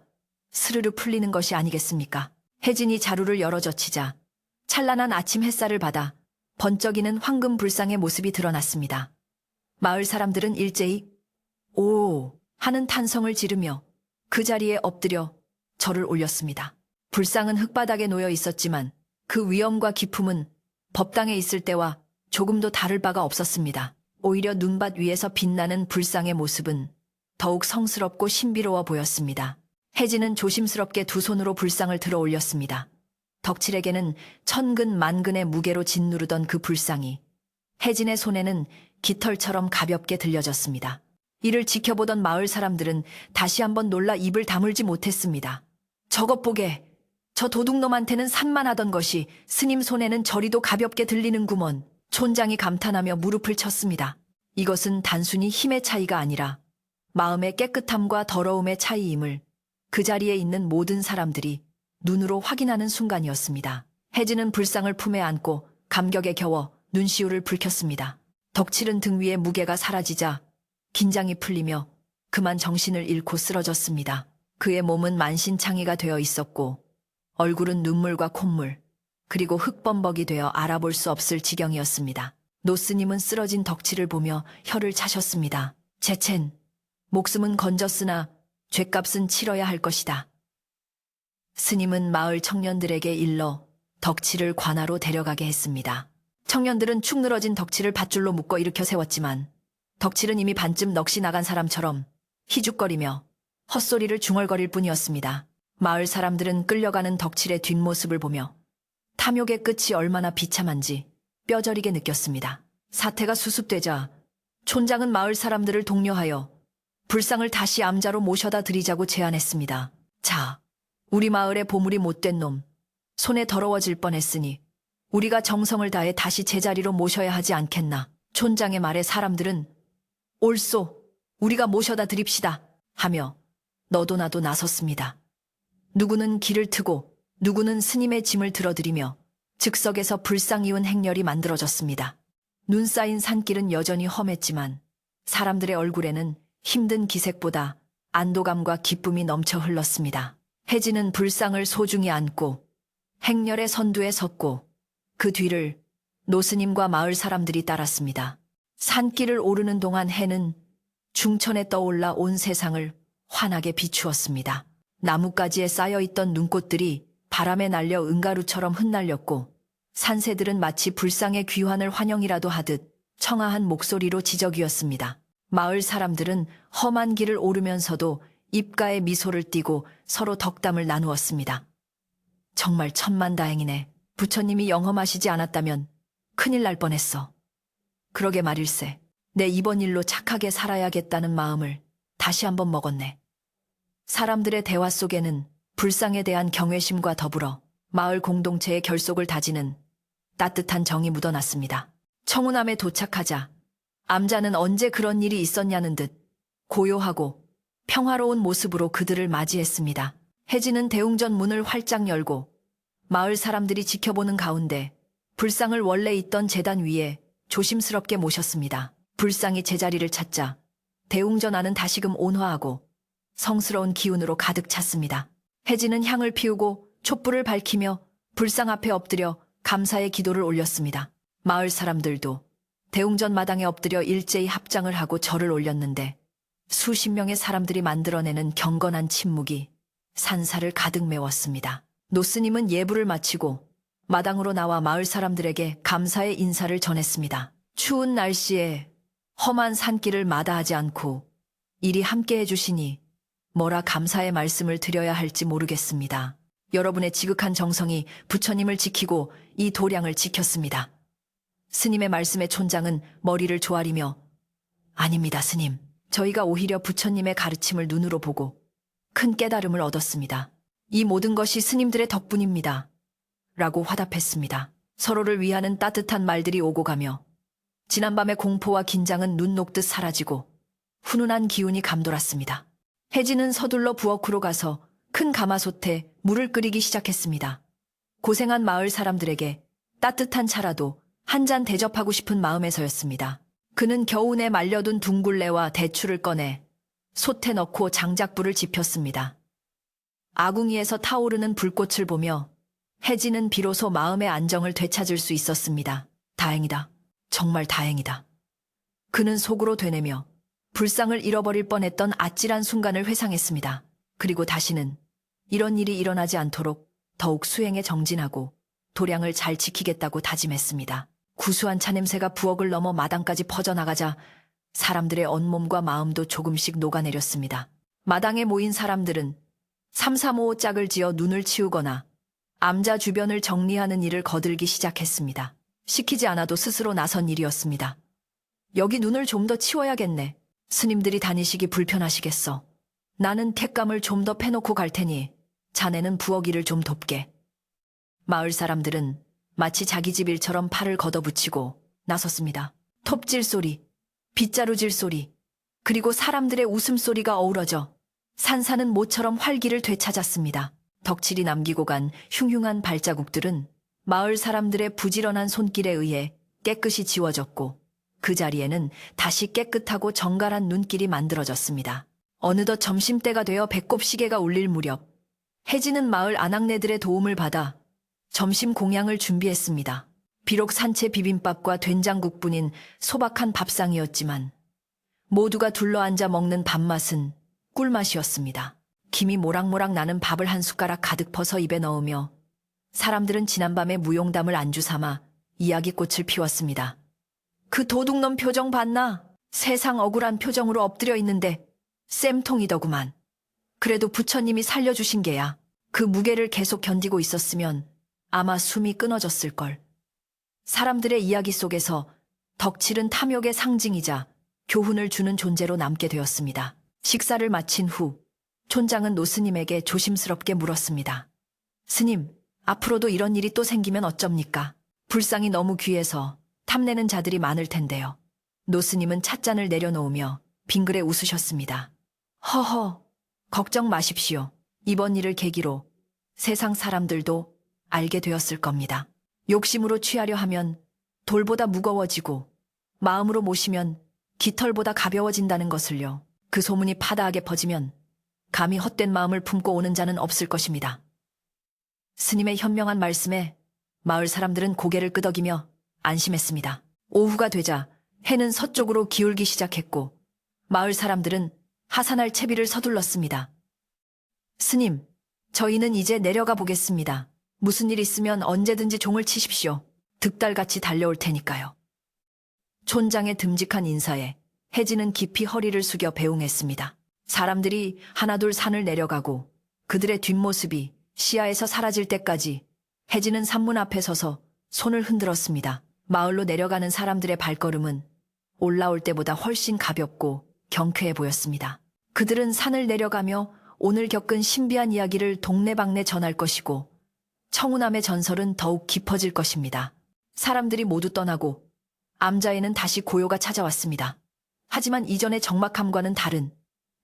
스르르 풀리는 것이 아니겠습니까? 혜진이 자루를 열어젖히자 찬란한 아침 햇살을 받아 번쩍이는 황금 불상의 모습이 드러났습니다. 마을 사람들은 일제히 오 하는 탄성을 지르며 그 자리에 엎드려 절을 올렸습니다. 불상은 흙바닥에 놓여 있었지만 그 위엄과 기품은 법당에 있을 때와 조금도 다를 바가 없었습니다. 오히려 눈밭 위에서 빛나는 불상의 모습은 더욱 성스럽고 신비로워 보였습니다. 혜진은 조심스럽게 두 손으로 불상을 들어 올렸습니다. 덕칠에게는 천근 만근의 무게로 짓누르던 그 불상이 혜진의 손에는 깃털처럼 가볍게 들려졌습니다. 이를 지켜보던 마을 사람들은 다시 한번 놀라 입을 다물지 못했습니다. 저것 보게, 저 도둑놈한테는 산만하던 것이 스님 손에는 저리도 가볍게 들리는구먼. 촌장이 감탄하며 무릎을 쳤습니다. 이것은 단순히 힘의 차이가 아니라 마음의 깨끗함과 더러움의 차이임을 그 자리에 있는 모든 사람들이 눈으로 확인하는 순간이었습니다. 혜진은 불상을 품에 안고 감격에 겨워 눈시울을 붉혔습니다. 덕칠은 등 위에 무게가 사라지자 긴장이 풀리며 그만 정신을 잃고 쓰러졌습니다. 그의 몸은 만신창이가 되어 있었고 얼굴은 눈물과 콧물 그리고 흙범벅이 되어 알아볼 수 없을 지경이었습니다. 노스님은 쓰러진 덕칠을 보며 혀를 차셨습니다. 제첸, 목숨은 건졌으나 죗값은 치러야 할 것이다. 스님은 마을 청년들에게 일러 덕칠을 관하로 데려가게 했습니다. 청년들은 축 늘어진 덕칠을 밧줄로 묶어 일으켜 세웠지만 덕칠은 이미 반쯤 넋이 나간 사람처럼 희죽거리며 헛소리를 중얼거릴 뿐이었습니다. 마을 사람들은 끌려가는 덕칠의 뒷모습을 보며 탐욕의 끝이 얼마나 비참한지 뼈저리게 느꼈습니다. 사태가 수습되자 촌장은 마을 사람들을 독려하여 불상을 다시 암자로 모셔다 드리자고 제안했습니다. 자, 우리 마을의 보물이 못된 놈, 손에 더러워질 뻔했으니 우리가 정성을 다해 다시 제자리로 모셔야 하지 않겠나. 촌장의 말에 사람들은 옳소, 우리가 모셔다 드립시다 하며 너도 나도 나섰습니다. 누구는 길을 트고 누구는 스님의 짐을 들어드리며 즉석에서 불상 이은 행렬이 만들어졌습니다. 눈 쌓인 산길은 여전히 험했지만 사람들의 얼굴에는 힘든 기색보다 안도감과 기쁨이 넘쳐 흘렀습니다. 혜진은 불상을 소중히 안고 행렬의 선두에 섰고 그 뒤를 노스님과 마을 사람들이 따랐습니다. 산길을 오르는 동안 해는 중천에 떠올라 온 세상을 환하게 비추었습니다. 나뭇가지에 쌓여있던 눈꽃들이 바람에 날려 은가루처럼 흩날렸고 산새들은 마치 불상의 귀환을 환영이라도 하듯 청아한 목소리로 지저귀었습니다. 마을 사람들은 험한 길을 오르면서도 입가에 미소를 띠고 서로 덕담을 나누었습니다. 정말 천만다행이네. 부처님이 영험하시지 않았다면 큰일 날 뻔했어. 그러게 말일세. 내 이번 일로 착하게 살아야겠다는 마음을 다시 한번 먹었네. 사람들의 대화 속에는 불상에 대한 경외심과 더불어 마을 공동체의 결속을 다지는 따뜻한 정이 묻어났습니다. 청운암에 도착하자 암자는 언제 그런 일이 있었냐는 듯 고요하고 평화로운 모습으로 그들을 맞이했습니다. 혜진은 대웅전 문을 활짝 열고 마을 사람들이 지켜보는 가운데 불상을 원래 있던 제단 위에 조심스럽게 모셨습니다. 불상이 제자리를 찾자 대웅전 안은 다시금 온화하고 성스러운 기운으로 가득 찼습니다. 혜진은 향을 피우고 촛불을 밝히며 불상 앞에 엎드려 감사의 기도를 올렸습니다. 마을 사람들도 대웅전 마당에 엎드려 일제히 합장을 하고 절을 올렸는데 수십 명의 사람들이 만들어내는 경건한 침묵이 산사를 가득 메웠습니다. 노스님은 예불을 마치고 마당으로 나와 마을 사람들에게 감사의 인사를 전했습니다. 추운 날씨에 험한 산길을 마다하지 않고 이리 함께 해주시니 뭐라 감사의 말씀을 드려야 할지 모르겠습니다. 여러분의 지극한 정성이 부처님을 지키고 이 도량을 지켰습니다. 스님의 말씀에 촌장은 머리를 조아리며 아닙니다, 스님. 저희가 오히려 부처님의 가르침을 눈으로 보고 큰 깨달음을 얻었습니다. 이 모든 것이 스님들의 덕분입니다. 라고 화답했습니다. 서로를 위하는 따뜻한 말들이 오고 가며 지난밤의 공포와 긴장은 눈 녹듯 사라지고 훈훈한 기운이 감돌았습니다. 혜진은 서둘러 부엌으로 가서 큰 가마솥에 물을 끓이기 시작했습니다. 고생한 마을 사람들에게 따뜻한 차라도 한 잔 대접하고 싶은 마음에서였습니다. 그는 겨우내 말려둔 둥굴레와 대추를 꺼내 솥에 넣고 장작불을 지폈습니다. 아궁이에서 타오르는 불꽃을 보며 혜진은 비로소 마음의 안정을 되찾을 수 있었습니다. 다행이다. 정말 다행이다. 그는 속으로 되뇌며 불상을 잃어버릴 뻔했던 아찔한 순간을 회상했습니다. 그리고 다시는 이런 일이 일어나지 않도록 더욱 수행에 정진하고 도량을 잘 지키겠다고 다짐했습니다. 구수한 차냄새가 부엌을 넘어 마당까지 퍼져나가자 사람들의 온몸과 마음도 조금씩 녹아내렸습니다. 마당에 모인 사람들은 삼삼오오 짝을 지어 눈을 치우거나 암자 주변을 정리하는 일을 거들기 시작했습니다. 시키지 않아도 스스로 나선 일이었습니다. 여기 눈을 좀 더 치워야겠네. 스님들이 다니시기 불편하시겠어. 나는 객감을 좀 더 패놓고 갈 테니 자네는 부엌 일을 좀 돕게. 마을 사람들은 마치 자기 집 일처럼 팔을 걷어붙이고 나섰습니다. 톱질 소리, 빗자루질 소리, 그리고 사람들의 웃음소리가 어우러져 산사는 모처럼 활기를 되찾았습니다. 덕칠이 남기고 간 흉흉한 발자국들은 마을 사람들의 부지런한 손길에 의해 깨끗이 지워졌고 그 자리에는 다시 깨끗하고 정갈한 눈길이 만들어졌습니다. 어느덧 점심때가 되어 배꼽시계가 울릴 무렵 혜진은 마을 아낙네들의 도움을 받아 점심 공양을 준비했습니다. 비록 산채 비빔밥과 된장국뿐인 소박한 밥상이었지만 모두가 둘러앉아 먹는 밥맛은 꿀맛이었습니다. 김이 모락모락 나는 밥을 한 숟가락 가득 퍼서 입에 넣으며 사람들은 지난밤의 무용담을 안주 삼아 이야기꽃을 피웠습니다. 그 도둑놈 표정 봤나? 세상 억울한 표정으로 엎드려 있는데 쌤통이더구만. 그래도 부처님이 살려주신 게야. 그 무게를 계속 견디고 있었으면 아마 숨이 끊어졌을걸. 사람들의 이야기 속에서 덕칠은 탐욕의 상징이자 교훈을 주는 존재로 남게 되었습니다. 식사를 마친 후 촌장은 노스님에게 조심스럽게 물었습니다. 스님, 앞으로도 이런 일이 또 생기면 어쩝니까? 불상이 너무 귀해서 탐내는 자들이 많을 텐데요. 노스님은 찻잔을 내려놓으며 빙그레 웃으셨습니다. 허허, 걱정 마십시오. 이번 일을 계기로 세상 사람들도 알게 되었을 겁니다. 욕심으로 취하려 하면 돌보다 무거워지고 마음으로 모시면 깃털보다 가벼워진다는 것을요. 그 소문이 파다하게 퍼지면 감히 헛된 마음을 품고 오는 자는 없을 것입니다. 스님의 현명한 말씀에 마을 사람들은 고개를 끄덕이며 안심했습니다. 오후가 되자 해는 서쪽으로 기울기 시작했고 마을 사람들은 하산할 채비를 서둘렀습니다. 스님, 저희는 이제 내려가 보겠습니다. 무슨 일 있으면 언제든지 종을 치십시오. 득달같이 달려올 테니까요. 촌장의 듬직한 인사에 혜진은 깊이 허리를 숙여 배웅했습니다. 사람들이 하나둘 산을 내려가고 그들의 뒷모습이 시야에서 사라질 때까지 혜진은 산문 앞에 서서 손을 흔들었습니다. 마을로 내려가는 사람들의 발걸음은 올라올 때보다 훨씬 가볍고 경쾌해 보였습니다. 그들은 산을 내려가며 오늘 겪은 신비한 이야기를 동네방네 전할 것이고 청운암의 전설은 더욱 깊어질 것입니다. 사람들이 모두 떠나고 암자에는 다시 고요가 찾아왔습니다. 하지만 이전의 적막함과는 다른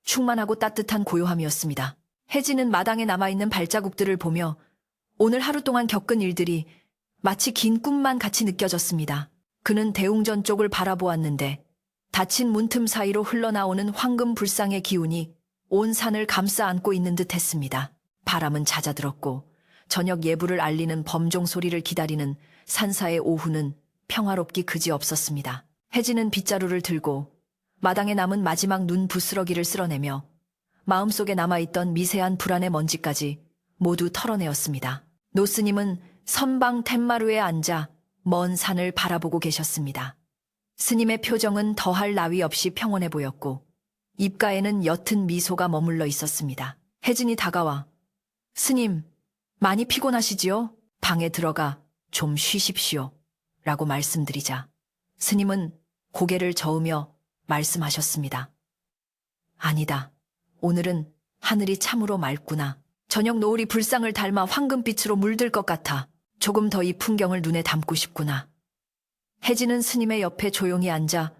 충만하고 따뜻한 고요함이었습니다. 혜진은 마당에 남아있는 발자국들을 보며 오늘 하루 동안 겪은 일들이 마치 긴 꿈만 같이 느껴졌습니다. 그는 대웅전 쪽을 바라보았는데 닫힌 문틈 사이로 흘러나오는 황금 불상의 기운이 온 산을 감싸 안고 있는 듯 했습니다. 바람은 잦아들었고 저녁 예불을 알리는 범종 소리를 기다리는 산사의 오후는 평화롭기 그지없었습니다. 혜진은 빗자루를 들고 마당에 남은 마지막 눈 부스러기를 쓸어내며 마음속에 남아있던 미세한 불안의 먼지까지 모두 털어내었습니다. 노스님은 선방 툇마루에 앉아 먼 산을 바라보고 계셨습니다. 스님의 표정은 더할 나위 없이 평온해 보였고 입가에는 옅은 미소가 머물러 있었습니다. 혜진이 다가와 스님, 많이 피곤하시지요? 방에 들어가 좀 쉬십시오. 라고 말씀드리자 스님은 고개를 저으며 말씀하셨습니다. 아니다. 오늘은 하늘이 참으로 맑구나. 저녁 노을이 불상을 닮아 황금빛으로 물들 것 같아. 조금 더 이 풍경을 눈에 담고 싶구나. 혜진은 스님의 옆에 조용히 앉아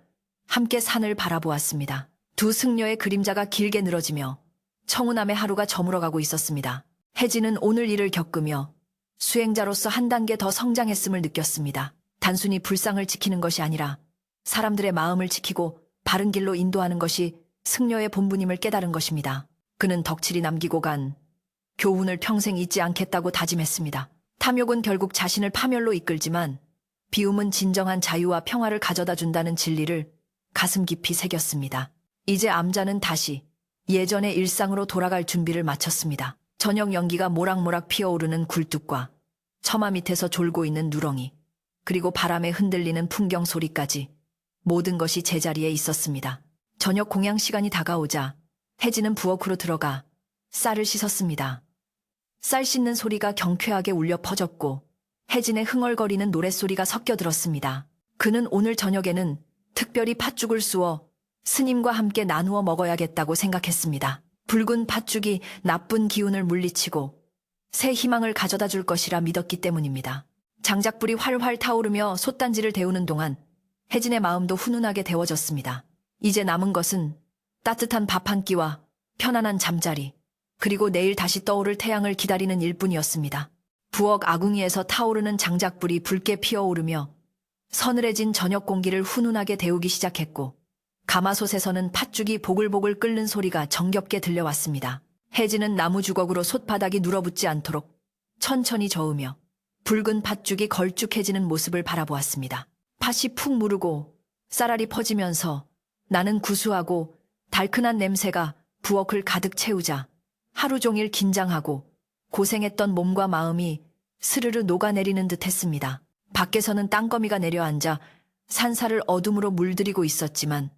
함께 산을 바라보았습니다. 두 승려의 그림자가 길게 늘어지며 청운함의 하루가 저물어가고 있었습니다. 혜진은 오늘 일을 겪으며 수행자로서 한 단계 더 성장했음을 느꼈습니다. 단순히 불상을 지키는 것이 아니라 사람들의 마음을 지키고 바른 길로 인도하는 것이 승려의 본분임을 깨달은 것입니다. 그는 덕칠이 남기고 간 교훈을 평생 잊지 않겠다고 다짐했습니다. 탐욕은 결국 자신을 파멸로 이끌지만 비움은 진정한 자유와 평화를 가져다 준다는 진리를 가슴 깊이 새겼습니다. 이제 암자는 다시 예전의 일상으로 돌아갈 준비를 마쳤습니다. 저녁 연기가 모락모락 피어오르는 굴뚝과 처마 밑에서 졸고 있는 누렁이, 그리고 바람에 흔들리는 풍경 소리까지 모든 것이 제자리에 있었습니다. 저녁 공양 시간이 다가오자 혜진은 부엌으로 들어가 쌀을 씻었습니다. 쌀 씻는 소리가 경쾌하게 울려 퍼졌고 혜진의 흥얼거리는 노랫소리가 섞여 들었습니다. 그는 오늘 저녁에는 특별히 팥죽을 쑤어 스님과 함께 나누어 먹어야겠다고 생각했습니다. 붉은 팥죽이 나쁜 기운을 물리치고 새 희망을 가져다 줄 것이라 믿었기 때문입니다. 장작불이 활활 타오르며 솥단지를 데우는 동안 혜진의 마음도 훈훈하게 데워졌습니다. 이제 남은 것은 따뜻한 밥 한 끼와 편안한 잠자리, 그리고 내일 다시 떠오를 태양을 기다리는 일뿐이었습니다. 부엌 아궁이에서 타오르는 장작불이 붉게 피어오르며 서늘해진 저녁 공기를 훈훈하게 데우기 시작했고 가마솥에서는 팥죽이 보글보글 끓는 소리가 정겹게 들려왔습니다. 혜진은 나무 주걱으로 솥바닥이 눌어붙지 않도록 천천히 저으며 붉은 팥죽이 걸쭉해지는 모습을 바라보았습니다. 팥이 푹 무르고 쌀알이 퍼지면서 나는 구수하고 달큰한 냄새가 부엌을 가득 채우자 하루 종일 긴장하고 고생했던 몸과 마음이 스르르 녹아내리는 듯 했습니다. 밖에서는 땅거미가 내려앉아 산사를 어둠으로 물들이고 있었지만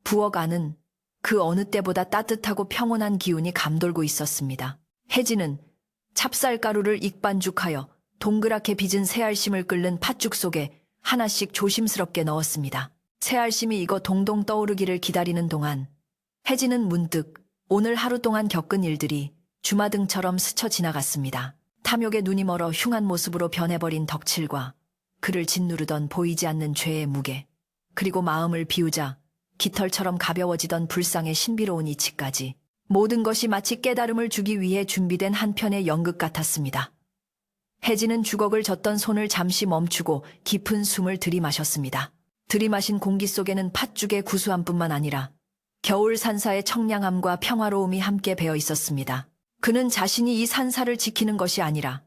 부엌 안은 그 어느 때보다 따뜻하고 평온한 기운이 감돌고 있었습니다. 혜진은 찹쌀가루를 익반죽하여 동그랗게 빚은 새알심을 끓는 팥죽 속에 하나씩 조심스럽게 넣었습니다. 새알심이 익어 동동 떠오르기를 기다리는 동안 혜진은 문득 오늘 하루 동안 겪은 일들이 주마등처럼 스쳐 지나갔습니다. 탐욕에 눈이 멀어 흉한 모습으로 변해버린 덕칠과 그를 짓누르던 보이지 않는 죄의 무게, 그리고 마음을 비우자 깃털처럼 가벼워지던 불상의 신비로운 이치까지 모든 것이 마치 깨달음을 주기 위해 준비된 한 편의 연극 같았습니다. 혜진은 주걱을 젓던 손을 잠시 멈추고 깊은 숨을 들이마셨습니다. 들이마신 공기 속에는 팥죽의 구수함뿐만 아니라 겨울 산사의 청량함과 평화로움이 함께 배어 있었습니다. 그는 자신이 이 산사를 지키는 것이 아니라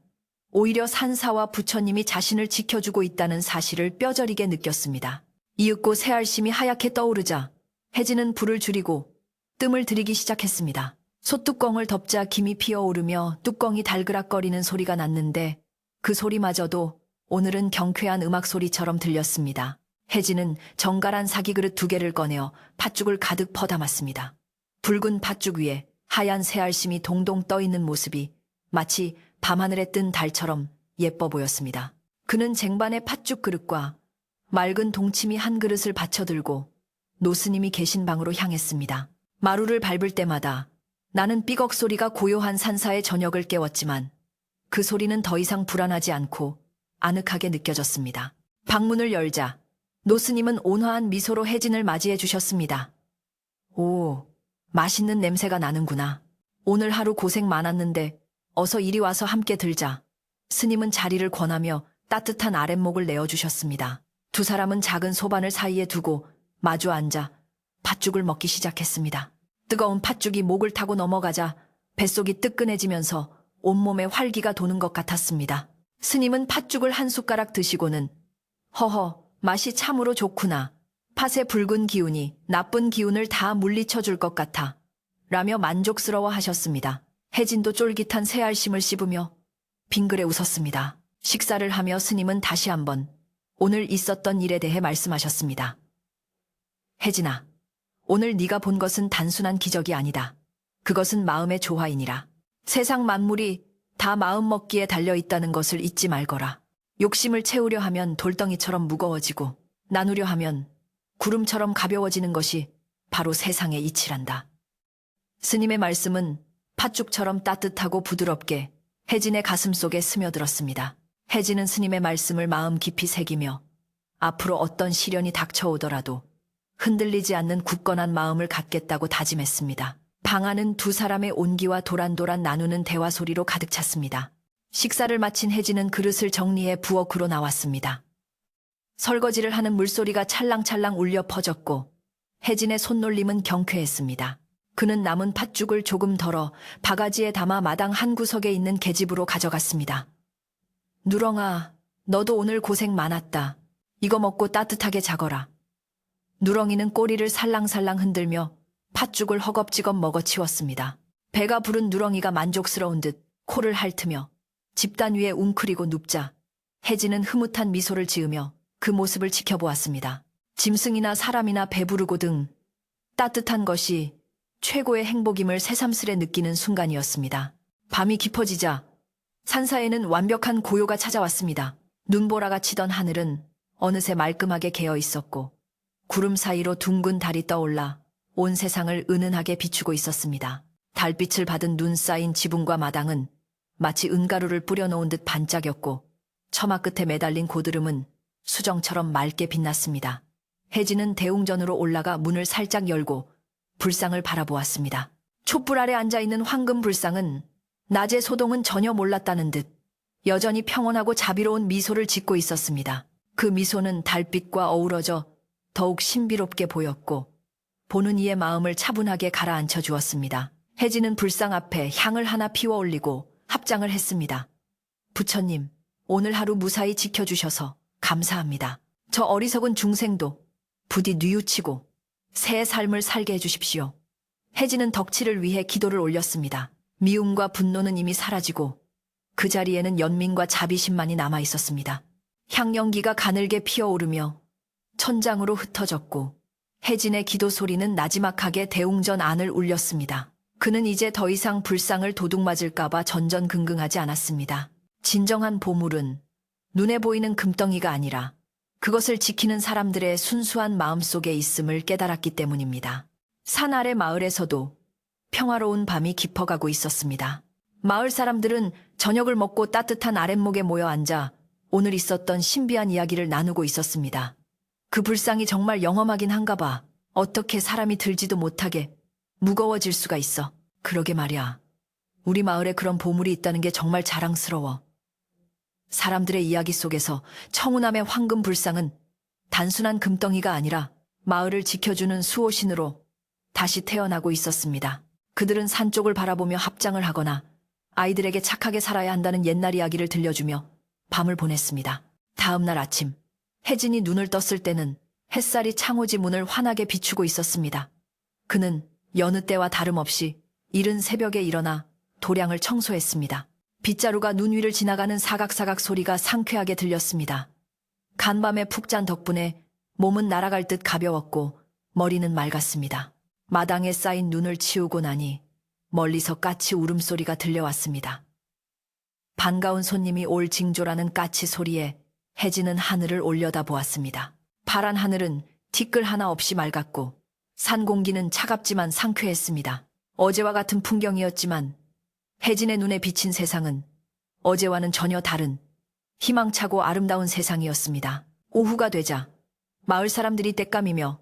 오히려 산사와 부처님이 자신을 지켜주고 있다는 사실을 뼈저리게 느꼈습니다. 이윽고 새알심이 하얗게 떠오르자 혜진은 불을 줄이고 뜸을 들이기 시작했습니다. 솥뚜껑을 덮자 김이 피어오르며 뚜껑이 달그락거리는 소리가 났는데 그 소리마저도 오늘은 경쾌한 음악 소리처럼 들렸습니다. 혜진은 정갈한 사기그릇 2개를 꺼내어 팥죽을 가득 퍼담았습니다. 붉은 팥죽 위에 하얀 새알심이 동동 떠있는 모습이 마치 밤하늘에 뜬 달처럼 예뻐 보였습니다. 그는 쟁반의 팥죽 그릇과 맑은 동치미 한 그릇을 받쳐들고 노스님이 계신 방으로 향했습니다. 마루를 밟을 때마다 나는 삐걱 소리가 고요한 산사의 저녁을 깨웠지만 그 소리는 더 이상 불안하지 않고 아늑하게 느껴졌습니다. 방문을 열자 노스님은 온화한 미소로 혜진을 맞이해 주셨습니다. 오, 맛있는 냄새가 나는구나. 오늘 하루 고생 많았는데 어서 이리 와서 함께 들자. 스님은 자리를 권하며 따뜻한 아랫목을 내어주셨습니다. 두 사람은 작은 소반을 사이에 두고 마주 앉아 팥죽을 먹기 시작했습니다. 뜨거운 팥죽이 목을 타고 넘어가자 뱃속이 뜨끈해지면서 온몸에 활기가 도는 것 같았습니다. 스님은 팥죽을 한 숟가락 드시고는 허허, 맛이 참으로 좋구나. 팥의 붉은 기운이 나쁜 기운을 다 물리쳐 줄 것 같아. 라며 만족스러워 하셨습니다. 혜진도 쫄깃한 새알심을 씹으며 빙그레 웃었습니다. 식사를 하며 스님은 다시 한번 오늘 있었던 일에 대해 말씀하셨습니다. 혜진아, 오늘 네가 본 것은 단순한 기적이 아니다. 그것은 마음의 조화이니라. 세상 만물이 다 마음 먹기에 달려있다는 것을 잊지 말거라. 욕심을 채우려 하면 돌덩이처럼 무거워지고 나누려 하면 구름처럼 가벼워지는 것이 바로 세상의 이치란다. 스님의 말씀은 팥죽처럼 따뜻하고 부드럽게 혜진의 가슴 속에 스며들었습니다. 혜진은 스님의 말씀을 마음 깊이 새기며 앞으로 어떤 시련이 닥쳐오더라도 흔들리지 않는 굳건한 마음을 갖겠다고 다짐했습니다. 방 안은 두 사람의 온기와 도란도란 나누는 대화 소리로 가득 찼습니다. 식사를 마친 혜진은 그릇을 정리해 부엌으로 나왔습니다. 설거지를 하는 물소리가 찰랑찰랑 울려 퍼졌고 혜진의 손놀림은 경쾌했습니다. 그는 남은 팥죽을 조금 덜어 바가지에 담아 마당 한 구석에 있는 계집으로 가져갔습니다. 누렁아, 너도 오늘 고생 많았다. 이거 먹고 따뜻하게 자거라. 누렁이는 꼬리를 살랑살랑 흔들며 팥죽을 허겁지겁 먹어치웠습니다. 배가 부른 누렁이가 만족스러운 듯 코를 핥으며 집단 위에 웅크리고 눕자 혜진은 흐뭇한 미소를 지으며 그 모습을 지켜보았습니다. 짐승이나 사람이나 배부르고 등 따뜻한 것이 최고의 행복임을 새삼스레 느끼는 순간이었습니다. 밤이 깊어지자 산사에는 완벽한 고요가 찾아왔습니다. 눈보라가 치던 하늘은 어느새 말끔하게 개어 있었고 구름 사이로 둥근 달이 떠올라 온 세상을 은은하게 비추고 있었습니다. 달빛을 받은 눈 쌓인 지붕과 마당은 마치 은가루를 뿌려놓은 듯 반짝였고 처마 끝에 매달린 고드름은 수정처럼 맑게 빛났습니다. 혜진은 대웅전으로 올라가 문을 살짝 열고 불상을 바라보았습니다. 촛불 아래 앉아있는 황금 불상은 낮의 소동은 전혀 몰랐다는 듯 여전히 평온하고 자비로운 미소를 짓고 있었습니다. 그 미소는 달빛과 어우러져 더욱 신비롭게 보였고 보는 이의 마음을 차분하게 가라앉혀 주었습니다. 혜진은 불상 앞에 향을 하나 피워 올리고 합장을 했습니다. 부처님, 오늘 하루 무사히 지켜주셔서 감사합니다. 저 어리석은 중생도 부디 뉘우치고 새 삶을 살게 해주십시오. 혜진은 덕치를 위해 기도를 올렸습니다. 미움과 분노는 이미 사라지고 그 자리에는 연민과 자비심만이 남아 있었습니다. 향연기가 가늘게 피어오르며 천장으로 흩어졌고 혜진의 기도 소리는 나지막하게 대웅전 안을 울렸습니다. 그는 이제 더 이상 불상을 도둑맞을까봐 전전긍긍하지 않았습니다. 진정한 보물은 눈에 보이는 금덩이가 아니라 그것을 지키는 사람들의 순수한 마음속에 있음을 깨달았기 때문입니다. 산 아래 마을에서도 평화로운 밤이 깊어가고 있었습니다. 마을 사람들은 저녁을 먹고 따뜻한 아랫목에 모여 앉아 오늘 있었던 신비한 이야기를 나누고 있었습니다. 그 불상이 정말 영험하긴 한가 봐. 어떻게 사람이 들지도 못하게 무거워질 수가 있어. 그러게 말이야. 우리 마을에 그런 보물이 있다는 게 정말 자랑스러워. 사람들의 이야기 속에서 청운함의 황금 불상은 단순한 금덩이가 아니라 마을을 지켜주는 수호신으로 다시 태어나고 있었습니다. 그들은 산 쪽을 바라보며 합장을 하거나 아이들에게 착하게 살아야 한다는 옛날 이야기를 들려주며 밤을 보냈습니다. 다음 날 아침, 혜진이 눈을 떴을 때는 햇살이 창호지 문을 환하게 비추고 있었습니다. 그는 여느 때와 다름없이 이른 새벽에 일어나 도량을 청소했습니다. 빗자루가 눈 위를 지나가는 사각사각 소리가 상쾌하게 들렸습니다. 간밤에 푹 잔 덕분에 몸은 날아갈 듯 가벼웠고 머리는 맑았습니다. 마당에 쌓인 눈을 치우고 나니 멀리서 까치 울음소리가 들려왔습니다. 반가운 손님이 올 징조라는 까치 소리에 혜진은 하늘을 올려다보았습니다. 파란 하늘은 티끌 하나 없이 맑았고 산 공기는 차갑지만 상쾌했습니다. 어제와 같은 풍경이었지만 혜진의 눈에 비친 세상은 어제와는 전혀 다른 희망차고 아름다운 세상이었습니다. 오후가 되자 마을 사람들이 땔감이며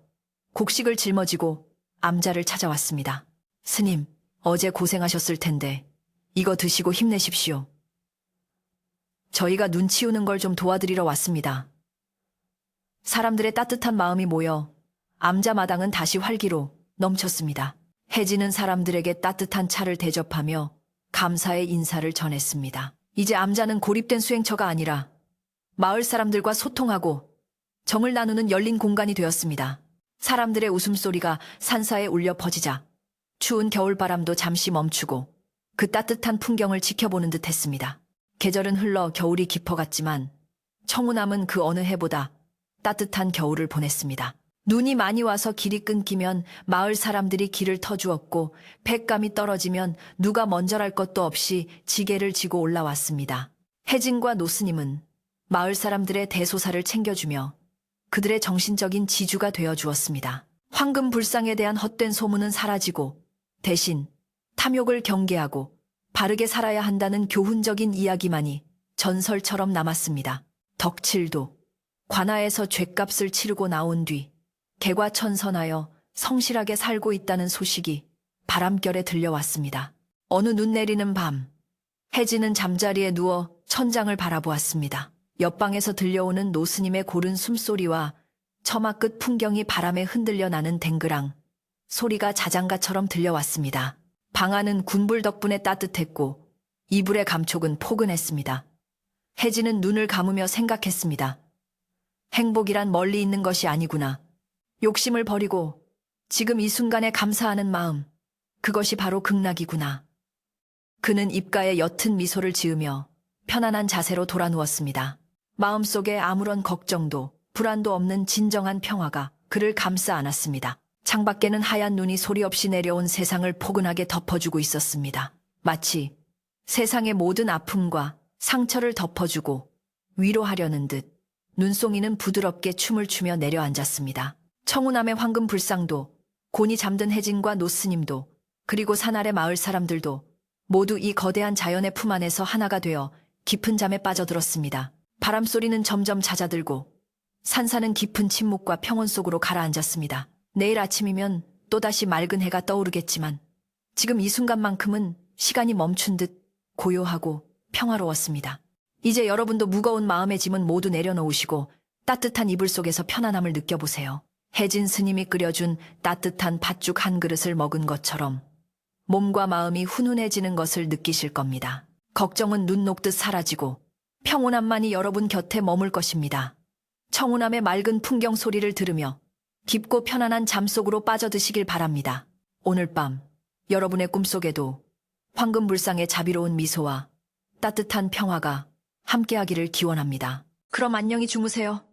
곡식을 짊어지고 암자를 찾아왔습니다. 스님, 어제 고생하셨을 텐데 이거 드시고 힘내십시오. 저희가 눈 치우는 걸 좀 도와드리러 왔습니다. 사람들의 따뜻한 마음이 모여 암자 마당은 다시 활기로 넘쳤습니다. 혜진은 사람들에게 따뜻한 차를 대접하며 감사의 인사를 전했습니다. 이제 암자는 고립된 수행처가 아니라 마을 사람들과 소통하고 정을 나누는 열린 공간이 되었습니다. 사람들의 웃음소리가 산사에 울려 퍼지자 추운 겨울바람도 잠시 멈추고 그 따뜻한 풍경을 지켜보는 듯 했습니다. 계절은 흘러 겨울이 깊어갔지만 청운함은 그 어느 해보다 따뜻한 겨울을 보냈습니다. 눈이 많이 와서 길이 끊기면 마을 사람들이 길을 터주었고 돛감이 떨어지면 누가 먼저랄 것도 없이 지게를 지고 올라왔습니다. 혜진과 노스님은 마을 사람들의 대소사를 챙겨주며 그들의 정신적인 지주가 되어주었습니다. 황금 불상에 대한 헛된 소문은 사라지고 대신 탐욕을 경계하고 바르게 살아야 한다는 교훈적인 이야기만이 전설처럼 남았습니다. 덕칠도 관아에서 죗값을 치르고 나온 뒤 개과천선하여 성실하게 살고 있다는 소식이 바람결에 들려왔습니다. 어느 눈 내리는 밤, 혜진은 잠자리에 누워 천장을 바라보았습니다. 옆방에서 들려오는 노스님의 고른 숨소리와 처마 끝 풍경이 바람에 흔들려 나는 댕그랑 소리가 자장가처럼 들려왔습니다. 방 안은 군불 덕분에 따뜻했고 이불의 감촉은 포근했습니다. 혜진은 눈을 감으며 생각했습니다. 행복이란 멀리 있는 것이 아니구나. 욕심을 버리고 지금 이 순간에 감사하는 마음, 그것이 바로 극락이구나. 그는 입가에 옅은 미소를 지으며 편안한 자세로 돌아 누웠습니다. 마음속에 아무런 걱정도 불안도 없는 진정한 평화가 그를 감싸 안았습니다. 창밖에는 하얀 눈이 소리 없이 내려온 세상을 포근하게 덮어주고 있었습니다. 마치 세상의 모든 아픔과 상처를 덮어주고 위로하려는 듯 눈송이는 부드럽게 춤을 추며 내려앉았습니다. 청운암의 황금 불상도, 곤히 잠든 혜진과 노스님도, 그리고 산 아래 마을 사람들도 모두 이 거대한 자연의 품 안에서 하나가 되어 깊은 잠에 빠져들었습니다. 바람소리는 점점 잦아들고 산사는 깊은 침묵과 평온 속으로 가라앉았습니다. 내일 아침이면 또다시 맑은 해가 떠오르겠지만 지금 이 순간만큼은 시간이 멈춘 듯 고요하고 평화로웠습니다. 이제 여러분도 무거운 마음의 짐은 모두 내려놓으시고 따뜻한 이불 속에서 편안함을 느껴보세요. 혜진 스님이 끓여준 따뜻한 팥죽 한 그릇을 먹은 것처럼 몸과 마음이 훈훈해지는 것을 느끼실 겁니다. 걱정은 눈 녹듯 사라지고 평온함만이 여러분 곁에 머물 것입니다. 청운함의 맑은 풍경 소리를 들으며 깊고 편안한 잠 속으로 빠져드시길 바랍니다. 오늘 밤 여러분의 꿈속에도 황금불상의 자비로운 미소와 따뜻한 평화가 함께하기를 기원합니다. 그럼 안녕히 주무세요.